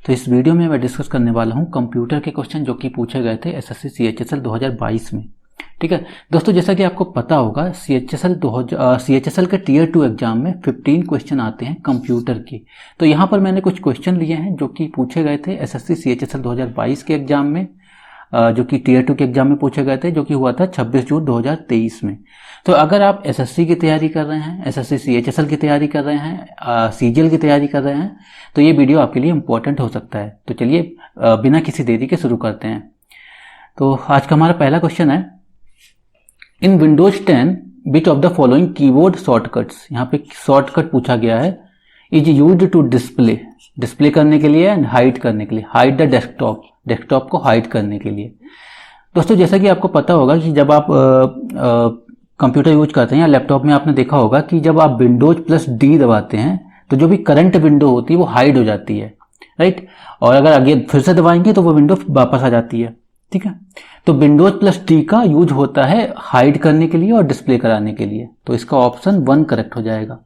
तो इस वीडियो में मैं डिस्कस करने वाला हूं कंप्यूटर के क्वेश्चन जो कि पूछे गए थे एसएससी सीएचएसएल 2022 में। ठीक है दोस्तों, जैसा कि आपको पता होगा सीएचएसएल के टीयर 2 एग्जाम में 15 क्वेश्चन आते हैं कंप्यूटर के। तो यहाँ पर मैंने कुछ क्वेश्चन लिए हैं जो कि पूछे गए थे एसएससी सीएचएसएल 2022 के एग्जाम में, जो कि टीयर 2 के एग्जाम में पूछे गए थे, जो कि हुआ था 26 जून 2023 में। तो अगर आप एसएससी की तैयारी कर रहे हैं, एसएससी सीएचएसएल की तैयारी कर रहे हैं, सीजीएल की तैयारी कर रहे हैं, तो ये वीडियो आपके लिए इंपॉर्टेंट हो सकता है। तो चलिए बिना किसी देरी के शुरू करते हैं। तो आज का हमारा पहला क्वेश्चन है, in Windows 10 which of the following keyboard shortcuts, यहाँ पे शॉर्टकट पूछा गया है, इज यूज्ड टू डिस्प्ले करने के लिए एंड हाइड करने के लिए। हाइड द डेस्कटॉप को हाइड करने के लिए। दोस्तों जैसा कि आपको पता होगा कि जब आप कंप्यूटर यूज करते हैं या लैपटॉप में आपने देखा होगा कि जब आप विंडोज+D दबाते हैं तो जो भी करंट विंडो होती है वो हाइड हो जाती है, राइट। और अगर आगे फिर से दबाएंगे तो वो विंडो वापस आ जाती है, ठीक है। तो विंडोज+D का यूज होता है हाइड करने के लिए और डिस्प्ले कराने के लिए। तो इसका ऑप्शन 1 करेक्ट हो जाएगा।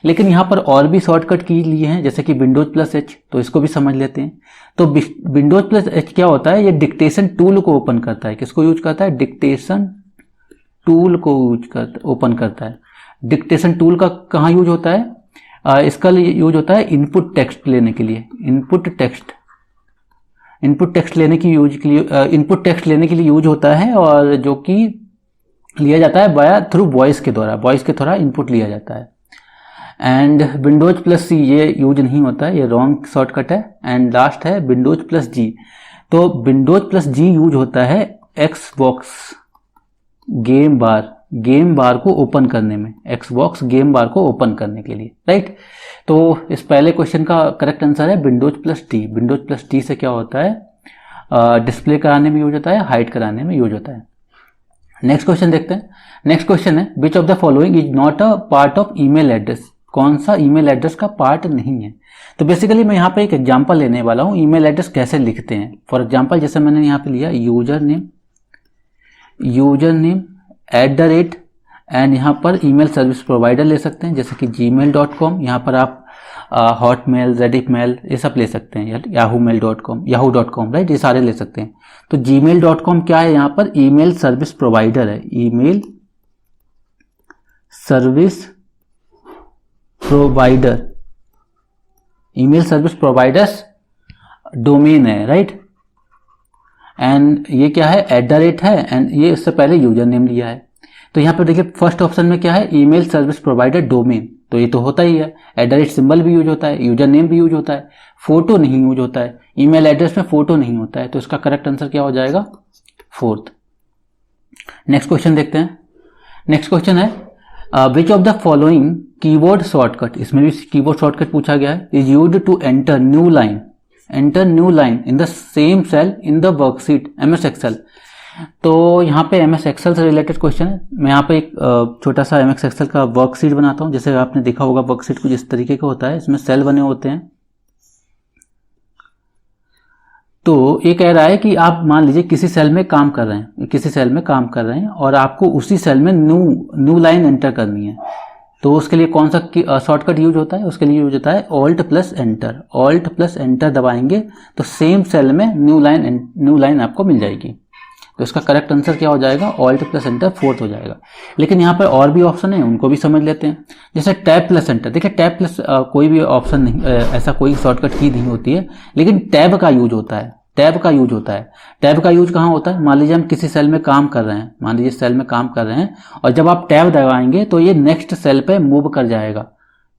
लेकिन यहाँ पर और भी शॉर्टकट की लिए हैं, जैसे कि विंडोज+H, तो इसको भी समझ लेते हैं। तो विंडोज+H क्या होता है, ये डिक्टेशन टूल को ओपन करता है। किसको यूज करता है? डिक्टेशन टूल को ओपन करता है। डिक्टेशन टूल का कहाँ यूज होता है? इसका यूज होता है इनपुट टेक्स्ट लेने के लिए। इनपुट टेक्स्ट लेने के लिए यूज होता है, और जो कि लिया जाता है बाय थ्रू वॉइस के द्वारा इनपुट लिया जाता है। एंड विंडोज+C ये यूज नहीं होता है, ये रॉन्ग शॉर्टकट है। एंड लास्ट है विंडोज+G। तो विंडोज+G यूज होता है एक्सबॉक्स गेम बार को ओपन करने में, एक्सबॉक्स गेम बार को ओपन करने के लिए, राइट। तो इस पहले क्वेश्चन का करेक्ट आंसर है विंडोज+D। विंडोज+D से क्या होता है? डिस्प्ले कराने में यूज होता है, हाइड कराने में यूज होता है। नेक्स्ट क्वेश्चन देखते हैं। नेक्स्ट क्वेश्चन है, which of the following is not a part of email address. कौन सा ईमेल एड्रेस का पार्ट नहीं है? तो बेसिकली मैं यहाँ पे एक एग्जांपल लेने वाला हूँ, ईमेल एड्रेस कैसे लिखते हैं। फॉर एग्जांपल जैसे मैंने यहाँ पे लिया यूजर नेम @ एंड यहाँ पर ईमेल सर्विस प्रोवाइडर ले सकते हैं, जैसे कि gmail.com। यहाँ पर आप हॉटमेल, रेडिटमेल ये सब ले सकते हैं, yahoo.com, राइट, ये सारे ले सकते हैं। तो gmail.com क्या है? यहाँ पर ईमेल सर्विस प्रोवाइडर है, ईमेल सर्विस प्रोवाइडर्स डोमेन है, राइट। एंड ये क्या है? @ है, एंड ये इससे पहले यूजर नेम लिया है। तो यहाँ पर देखिए फर्स्ट ऑप्शन में क्या है? ईमेल सर्विस प्रोवाइडर डोमेन, तो ये तो होता ही है। @ सिंबल भी यूज होता है, यूजर नेम भी यूज होता है, फोटो नहीं यूज होता है, ईमेल एड्रेस में फोटो नहीं होता है। तो इसका करेक्ट आंसर क्या हो जाएगा? 4th। नेक्स्ट क्वेश्चन देखते हैं। नेक्स्ट क्वेश्चन है, which of the following keyboard shortcut, इसमें भी कीबोर्ड शॉर्टकट पूछा गया है, is used to enter new line in the same cell in the worksheet MS Excel। तो यहाँ पे MS Excel से रिलेटेड क्वेश्चन है। मैं यहाँ पे एक छोटा सा MS Excel का वर्कशीट बनाता हूँ। जैसे आपने देखा होगा वर्कशीट कुछ इस तरीके का होता है, इसमें सेल बने होते हैं। तो ये कह रहा है कि आप मान लीजिए किसी सेल में काम कर रहे हैं और आपको उसी सेल में न्यू लाइन एंटर करनी है। तो उसके लिए कौन सा शॉर्टकट यूज होता है? उसके लिए यूज होता है Alt+Enter दबाएंगे तो सेम सेल में न्यू लाइन आपको मिल जाएगी। तो इसका करेक्ट आंसर क्या हो जाएगा? Alt+Enter 4th हो जाएगा। लेकिन यहाँ पर और भी ऑप्शन है, उनको भी समझ लेते हैं। जैसे Tab+Enter, देखिए कोई भी ऑप्शन नहीं, ऐसा कोई शॉर्टकट की नहीं होती है, लेकिन टैब का यूज होता है। टैब का यूज कहाँ होता है? मान लीजिए हम किसी सेल में काम कर रहे हैं, और जब आप टैब दबाएंगे तो ये नेक्स्ट सेल पे मूव कर जाएगा,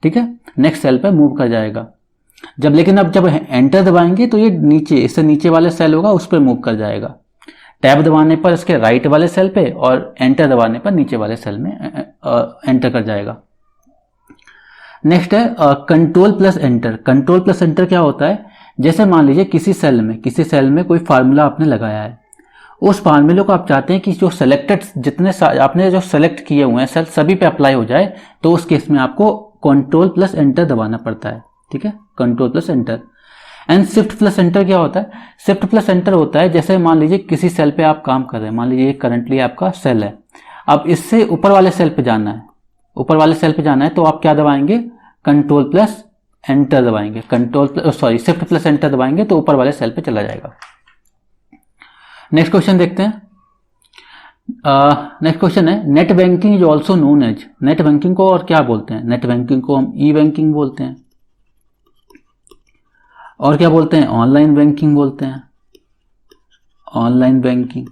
ठीक है, नेक्स्ट सेल पे मूव कर जाएगा। जब एंटर दबाएंगे तो ये इससे नीचे वाले सेल होगा, उस पर मूव कर जाएगा। टैब दबाने पर इसके राइट वाले सेल पे और एंटर दबाने पर नीचे वाले सेल में एंटर कर जाएगा। नेक्स्ट है Ctrl+Enter क्या होता है? जैसे मान लीजिए किसी सेल में कोई फार्मूला आपने लगाया है, उस फार्मूले को आप चाहते हैं कि जो आपने जो सेलेक्ट किए हुए हैं सेल सभी पे अप्लाई हो जाए, तो उस केस में आपको Ctrl+Enter दबाना पड़ता है, ठीक है, Ctrl+Enter। एंड Shift+Enter क्या होता है? Shift+Enter होता है, जैसे मान लीजिए किसी सेल पे आप काम कर रहे हैं, मान लीजिए करंटली आपका सेल है, अब इससे ऊपर वाले सेल पे जाना है, तो आप क्या दबाएंगे? Ctrl+ एंटर दबाएंगे, शिफ्ट प्लस एंटर दबाएंगे तो ऊपर वाले सेल पे चला जाएगा। नेक्स्ट क्वेश्चन देखते हैं। नेक्स्ट क्वेश्चन है net banking is also known as, net banking को और क्या बोलते हैं? नेट बैंकिंग को हम ई बैंकिंग बोलते हैं, और क्या बोलते हैं? ऑनलाइन बैंकिंग बोलते हैं, ऑनलाइन बैंकिंग,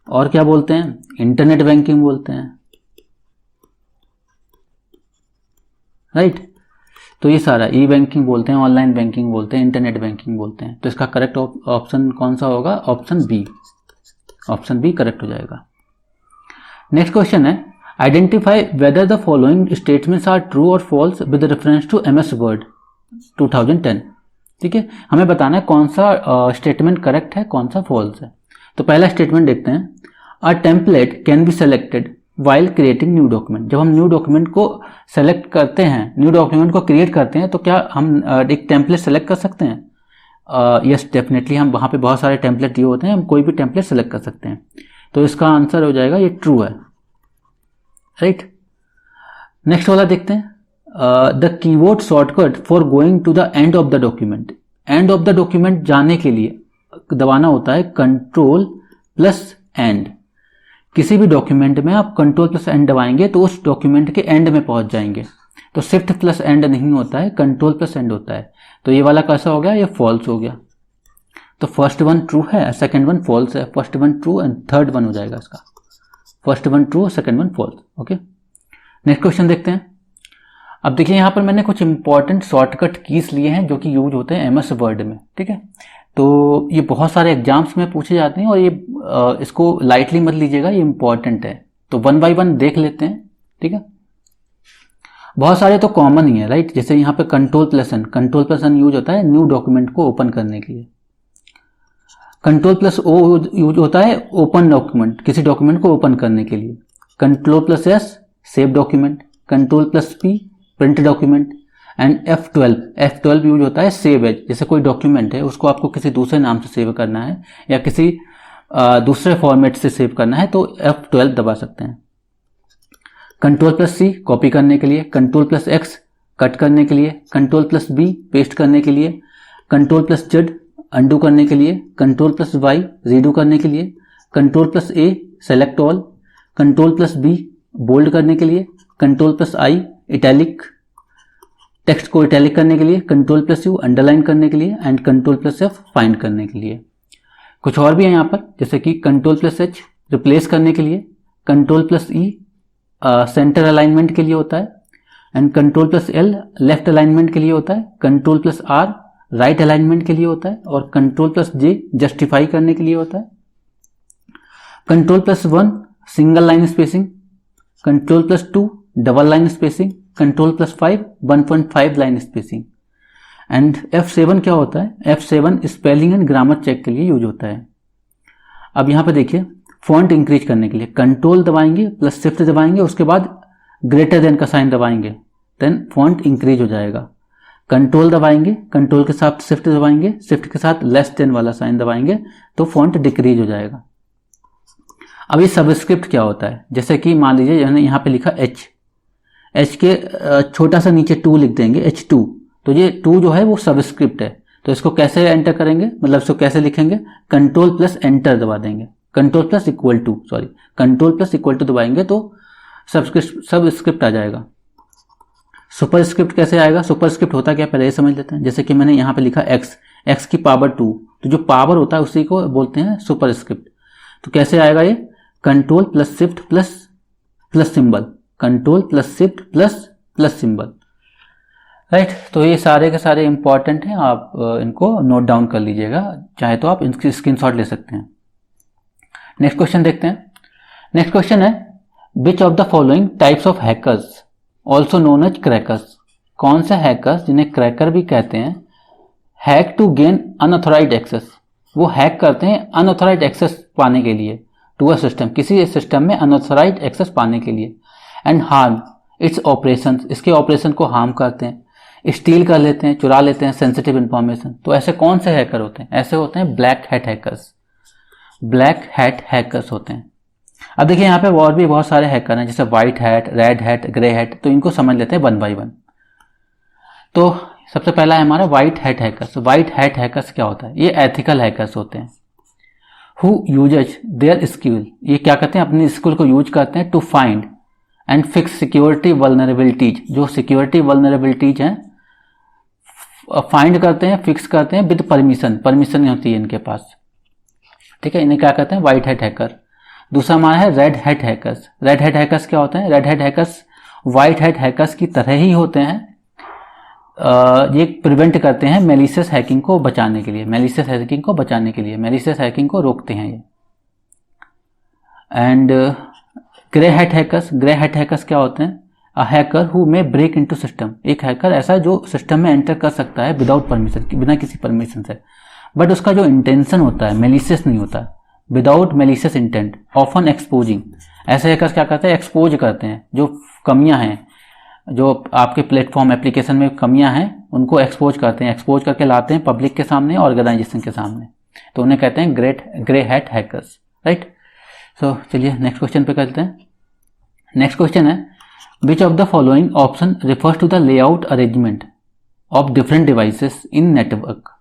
और क्या बोलते हैं? इंटरनेट बैंकिंग बोलते हैं, राइट। तो ये सारा ई बैंकिंग बोलते हैं, ऑनलाइन बैंकिंग बोलते हैं, इंटरनेट बैंकिंग बोलते हैं। तो इसका करेक्ट ऑप्शन कौन सा होगा? Option B, option B correct हो जाएगा। नेक्स्ट क्वेश्चन है identify whether the following statements are true और false with reference to MS Word 2010। ठीक है, हमें बताना है कौन सा स्टेटमेंट करेक्ट है, कौन सा फॉल्स है। तो पहला स्टेटमेंट देखते हैं, a template can be selected while creating new document. जब हम न्यू डॉक्यूमेंट को सेलेक्ट करते हैं, न्यू डॉक्यूमेंट को क्रिएट करते हैं, तो क्या हम एक टेम्पलेट सेलेक्ट कर सकते हैं? यस डेफिनेटली, हम वहाँ पे बहुत सारे टेम्पलेट दिए होते हैं, हम कोई भी टेम्पलेट सेलेक्ट कर सकते हैं। तो इसका आंसर हो जाएगा ये ट्रू है, राइट। नेक्स्ट वाला देखते हैं, the keyboard shortcut for going to the end of the document. End of the document जाने के लिए दबाना होता है कंट्रोल प्लस एंड। किसी भी डॉक्यूमेंट में आप कंट्रोल प्लस एंड दबाएंगे तो उस डॉक्यूमेंट के एंड में पहुंच जाएंगे। तो शिफ्ट प्लस एंड नहीं होता है, कंट्रोल प्लस एंड होता है। तो ये वाला कैसा हो गया? ये फॉल्स हो गया। तो फर्स्ट वन ट्रू है, सेकंड वन फॉल्स है। First one true and third one हो जाएगा इसका, first one true, second one false. Okay, next question देखते हैं। अब देखिए यहाँ पर मैंने कुछ इंपॉर्टेंट शॉर्टकट कीज लिए हैं जो कि यूज होते हैं एमएस वर्ड में। ठीक है, तो ये बहुत सारे एग्जाम्स में पूछे जाते हैं और ये इसको लाइटली मत लीजिएगा, ये इंपॉर्टेंट है। तो वन बाय वन देख लेते हैं। ठीक है, बहुत सारे तो कॉमन ही है, राइट। जैसे यहाँ पे कंट्रोल प्लस एन यूज होता है न्यू डॉक्यूमेंट को ओपन करने के लिए। कंट्रोल प्लस ओ यूज होता है ओपन डॉक्यूमेंट, किसी डॉक्यूमेंट को ओपन करने के लिए। Control plus S save document, control plus P print document, and F12 use होता है सेव एज। जैसे कोई डॉक्यूमेंट है उसको आपको किसी दूसरे नाम से सेव करना है या किसी दूसरे फॉर्मेट से सेव करना है तो F12 दबा सकते हैं। कंट्रोल प्लस सी कॉपी करने के लिए, कंट्रोल प्लस एक्स कट करने के लिए, कंट्रोल प्लस बी पेस्ट करने के लिए, कंट्रोल प्लस जेड अंडू करने के लिए, कंट्रोल प्लस वाई रीडू करने के लिए, control plus A select all, control plus B bold करने के लिए, control plus I italic text को इटैलिक करने के लिए, कंट्रोल प्लस यू अंडरलाइन करने के लिए, and control plus F find करने के लिए। कुछ और भी है यहाँ पर, जैसे कि कंट्रोल प्लस एच रिप्लेस करने के लिए, control plus E centre alignment के लिए होता है, and control plus L left alignment के लिए होता है, control plus R right alignment के लिए होता है, और कंट्रोल प्लस जे जस्टिफाई करने के लिए होता है। Control plus 1 single line spacing, control plus 2 double line spacing, control plus 5 1.5 line spacing, and F7 क्या होता है? F7 spelling and grammar check के लिए यूज होता है। अब यहाँ पे देखिए फॉन्ट इंक्रीज करने के लिए कंट्रोल दबाएंगे प्लस शिफ्ट दबाएंगे, उसके बाद ग्रेटर देन का साइन दबाएंगे, देन फॉन्ट इंक्रीज हो जाएगा। कंट्रोल दबाएंगे, कंट्रोल के साथ शिफ्ट दबाएंगे, शिफ्ट के साथ लेस देन वाला साइन दबाएंगे तो फॉन्ट डिक्रीज हो जाएगा। अब ये सबस्क्रिप्ट क्या होता है? जैसे कि मान लीजिए मैंने यहाँ पे लिखा एच के छोटा सा नीचे 2 लिख देंगे H2, तो ये 2 जो है वो सबस्क्रिप्ट है। तो इसको कैसे एंटर करेंगे, मतलब इसको कैसे लिखेंगे? कंट्रोल प्लस एंटर दबा देंगे, कंट्रोल प्लस इक्वल टू दबाएंगे तो सबस्क्रिप्ट आ जाएगा। सुपरस्क्रिप्ट कैसे आएगा? सुपरस्क्रिप्ट होता क्या पहले ये समझ लेते हैं। जैसे कि मैंने यहाँ पे लिखा एक्स की पावर 2, तो जो पावर होता है उसी को बोलते हैं सुपरस्क्रिप्ट। तो कैसे आएगा ये? Control plus shift plus symbol, control plus shift plus symbol, right. तो ये सारे के सारे इंपॉर्टेंट हैं, आप इनको नोट डाउन कर लीजिएगा, चाहे तो आप इनकी स्क्रीनशॉट ले सकते हैं। नेक्स्ट क्वेश्चन देखते हैं। नेक्स्ट क्वेश्चन है which of the following types of hackers also known as crackers. कौन से हैकर्स, जिन्हें क्रैकर भी कहते हैं, hack to gain unauthorised access, वो हैक करते हैं अनऑथोराइज्ड एक्सेस पाने के लिए टू अ सिस्टम, किसी सिस्टम में अनऑथोराइज्ड एक्सेस पाने के लिए, एंड हार्म इट्स ऑपरेशंस, इसके ऑपरेशन को हार्म करते हैं, स्टील कर लेते हैं, चुरा लेते हैं सेंसिटिव इंफॉर्मेशन। तो ऐसे कौन से हैकर होते हैं? ऐसे होते हैं black hat hackers, black hat hackers होते हैं। अब देखिए यहाँ पे और भी बहुत सारे हैकर हैं, जैसे white hat, red hat, grey hat, तो इनको समझ लेते हैं वन बाय वन। तो सबसे पहला है हमारा white hat hackers. White hat hackers क्या होता है? ये एथिकल हैकर्स होते हैं। हु यूजेज देयर स्किल, ये क्या करते हैं? अपनी स्किल को यूज करते हैं to find and fix security vulnerabilities, जो सिक्योरिटी वल्नरेबिलिटीज हैं फाइंड करते हैं, फिक्स करते हैं विद परमिशन, परमिशन नहीं होती है इनके पास, ठीक है। इन्हें क्या कहते हैं? White hat hacker. दूसरा हमारा है red hat hackers. Red hat hackers क्या होते हैं? Red hat hackers white hat hackers की तरह ही होते हैं। ये प्रिवेंट करते हैं मैलिशियस हैकिंग को बचाने के लिए, मैलिशियस हैकिंग को बचाने के लिए, मैलिशियस हैकिंग को रोकते हैं ये। And grey hat hackers, grey hat hackers क्या होते हैं? A hacker who may break into system, एक हैकर ऐसा जो सिस्टम में एंटर कर सकता है विदाउट परमिशन, बिना किसी परमिशन से, बट उसका जो इंटेंशन होता है मैलिशियस नहीं होता, without malicious intent, often exposing. ऐसे हैकर्स क्या करते हैं? एक्सपोज करते हैं जो कमियां हैं, जो आपके प्लेटफॉर्म एप्लीकेशन में कमियां हैं उनको एक्सपोज करते हैं, एक्सपोज करके लाते हैं पब्लिक के सामने, ऑर्गेनाइजेशन के सामने, तो उन्हें कहते हैं grey hat hackers, right. So चलिए नेक्स्ट क्वेश्चन पे करते हैं। नेक्स्ट क्वेश्चन है which of the following option refers to the layout arrangement of different devices in network.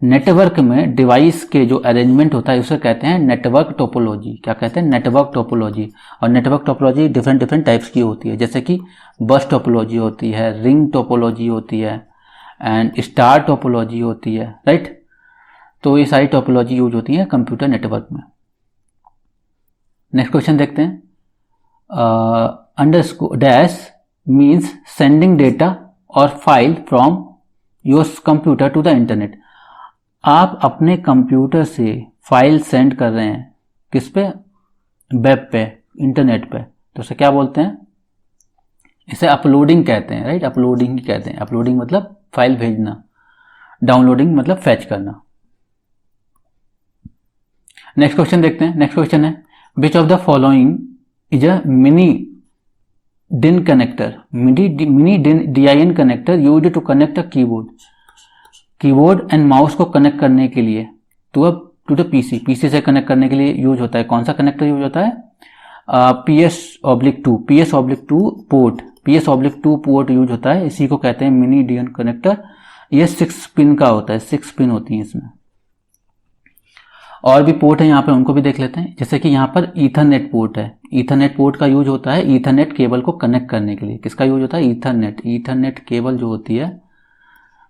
Network में डिवाइस के जो अरेंजमेंट होता है उसे कहते हैं नेटवर्क टोपोलॉजी। क्या कहते हैं? Network topology. और नेटवर्क टोपोलॉजी डिफरेंट टाइप्स की होती है, जैसे कि बस टोपोलॉजी होती है, रिंग टोपोलॉजी होती है एंड स्टार टोपोलॉजी होती है, राइट। तो ये सारी टोपोलॉजी यूज होती है कंप्यूटर नेटवर्क में। नेक्स्ट क्वेश्चन देखते हैं। Underscore dash means sending data और file from your computer to the internet. आप अपने कंप्यूटर से फाइल सेंड कर रहे हैं किस पे? वेब पे, इंटरनेट पे, तो उसे क्या बोलते हैं? इसे अपलोडिंग कहते हैं, राइट। अपलोडिंग ही कहते हैं। अपलोडिंग मतलब फाइल भेजना, डाउनलोडिंग मतलब फैच करना। नेक्स्ट क्वेश्चन देखते हैं। नेक्स्ट क्वेश्चन है which of the following is a mini DIN connector. Mini DIN connector used to connect a keyboard and mouse को कनेक्ट करने के लिए टू द पीसी से कनेक्ट करने के लिए यूज होता है। कौन सा कनेक्टर यूज होता है? PS/2 port, PS/2 port use होता है, इसी को कहते हैं मिनी DIN कनेक्टर। ये 6 पिन का होता है, 6 पिन होती है इसमें। और भी पोर्ट है यहाँ पे, उनको भी देख लेते हैं। जैसे कि यहाँ पर ईथरनेट पोर्ट है। ईथरनेट पोर्ट का यूज होता है ईथरनेट केबल को कनेक्ट करने के लिए। किसका यूज होता है? ईथरनेट केबल जो होती है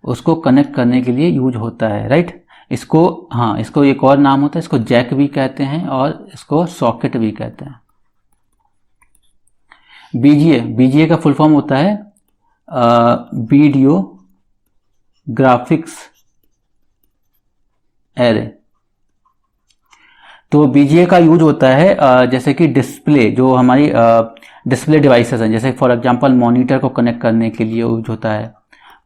उसको कनेक्ट करने के लिए यूज होता है, राइट। इसको एक और नाम होता है, इसको जैक भी कहते हैं और इसको सॉकेट भी कहते हैं। बीजीए का फुल फॉर्म होता है वीडियो ग्राफिक्स एरे। तो बीजीए का यूज होता है जैसे कि डिस्प्ले, जो हमारी डिस्प्ले डिवाइसेस हैं, जैसे फॉर एग्जांपल मॉनिटर को कनेक्ट करने के लिए यूज होता है,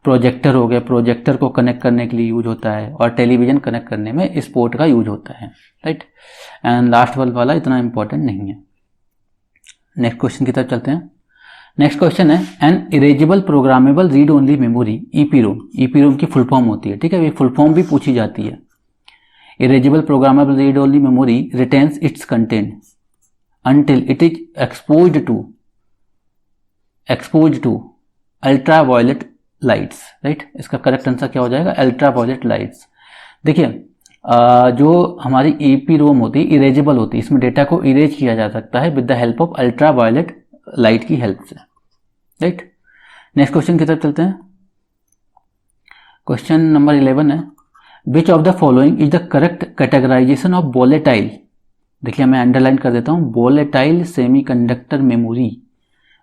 प्रोजेक्टर हो गया, प्रोजेक्टर को कनेक्ट करने के लिए यूज होता है, और टेलीविजन कनेक्ट करने में इस पोर्ट का यूज होता है, राइट। एंड लास्ट वाला इतना इंपॉर्टेंट नहीं है। नेक्स्ट क्वेश्चन की तरफ चलते हैं। नेक्स्ट क्वेश्चन है an erasable programmable read only memory EPROM। EPROM की फुल फॉर्म होती है, ठीक है, ये फुल फॉर्म भी पूछी जाती है। Erasable programmable read only memory retains it's content until it is exposed to ultraviolet lights, right. इसका करेक्ट आंसर क्या हो जाएगा? Ultraviolet lights. देखिए जो हमारी EPROM होती है इरेजेबल होती है, इसमें डेटा को इरेज किया जा सकता है with the help of ultraviolet light की हेल्प से, राइट। नेक्स्ट क्वेश्चन की तरफ चलते हैं। क्वेश्चन नंबर 11 है which of the following is the correct categorisation of volatile. देखिए मैं अंडरलाइन कर देता हूँ, volatile semiconductor memory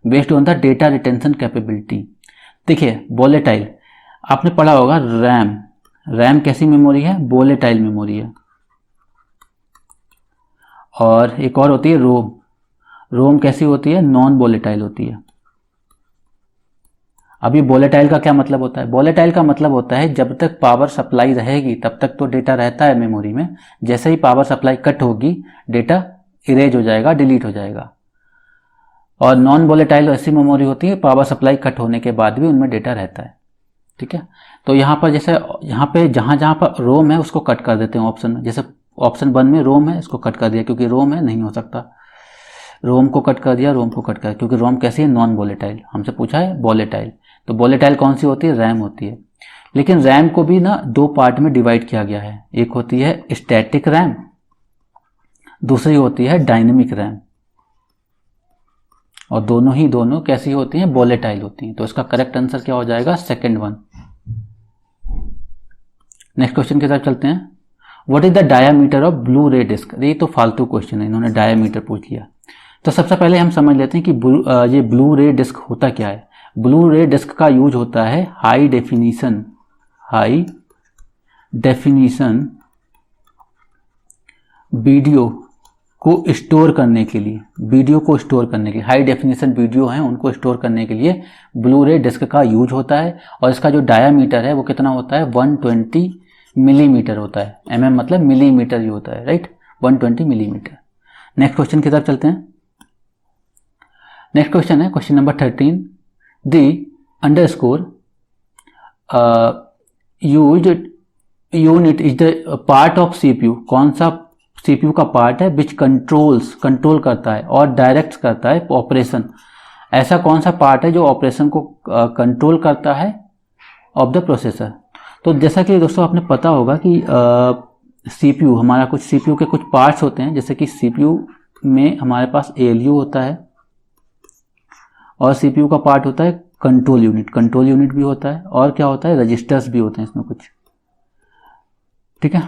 based on the data retention capability. देखिए वोलेटाइल आपने पढ़ा होगा, रैम कैसी मेमोरी है? वोलेटाइल मेमोरी है। और एक और होती है रोम कैसी होती है? नॉन वोलेटाइल होती है। अभी वोलेटाइल का क्या मतलब होता है? वोलेटाइल का मतलब होता है जब तक पावर सप्लाई रहेगी तब तक तो डेटा रहता है मेमोरी में, जैसे ही पावर सप्लाई कट होगी डेटा इरेज हो जाएगा, डिलीट हो जाएगा। और नॉन वोलेटाइल ऐसी मेमोरी होती है पावर सप्लाई कट होने के बाद भी उनमें डेटा रहता है, ठीक है। तो यहाँ पर जैसे यहाँ पे जहाँ पर रोम है उसको कट कर देते हैं ऑप्शन में, जैसे ऑप्शन 1 में रोम है इसको कट कर दिया क्योंकि रोम है, नहीं हो सकता। रोम को कट कर दिया, रोम को कट कर, क्योंकि रोम कैसी है? Non volatile. हमसे पूछा है वोलेटाइल, तो वोलेटाइल कौन सी होती है? रैम होती है। लेकिन रैम को भी ना दो पार्ट में डिवाइड किया गया है। एक होती है स्टैटिक रैम, दूसरी होती है डायनेमिक रैम, और दोनों कैसी होती हैं, वोलेटाइल होती हैं। तो इसका करेक्ट आंसर क्या हो जाएगा, सेकंड वन। नेक्स्ट क्वेश्चन की तरफ चलते हैं। What is the diameter of blue रे डिस्क। ये तो फालतू क्वेश्चन है, इन्होंने डायामीटर पूछ लिया। तो सबसे पहले हम समझ लेते हैं कि ये ब्लू रे डिस्क होता क्या है। ब्लू रे डिस्क का यूज होता है हाई डेफिनिशन वीडियो को स्टोर करने के लिए, हाई डेफिनेशन वीडियो हैं उनको स्टोर करने के लिए ब्लू रे डिस्क का यूज होता है। और इसका जो डायामीटर है वो कितना होता है, 120 मिलीमीटर होता है। mm मतलब मिलीमीटर ही होता है, राइट, 120 मिलीमीटर। नेक्स्ट क्वेश्चन की तरफ चलते हैं। नेक्स्ट क्वेश्चन है question number 13। The underscore used unit is the part of CPU. कौन सा सीपीयू का पार्ट है विच कंट्रोल करता है और डायरेक्ट करता है ऑपरेशन। ऐसा कौन सा पार्ट है जो ऑपरेशन को कंट्रोल करता है ऑफ द प्रोसेसर। तो जैसा कि दोस्तों आपने पता होगा कि सीपीयू हमारा सीपीयू के कुछ पार्ट्स होते हैं, जैसे कि सीपीयू में हमारे पास एएलयू होता है और सीपीयू का पार्ट होता है कंट्रोल यूनिट भी होता है, और क्या होता है, रजिस्टर्स भी होते हैं इसमें कुछ, ठीक है।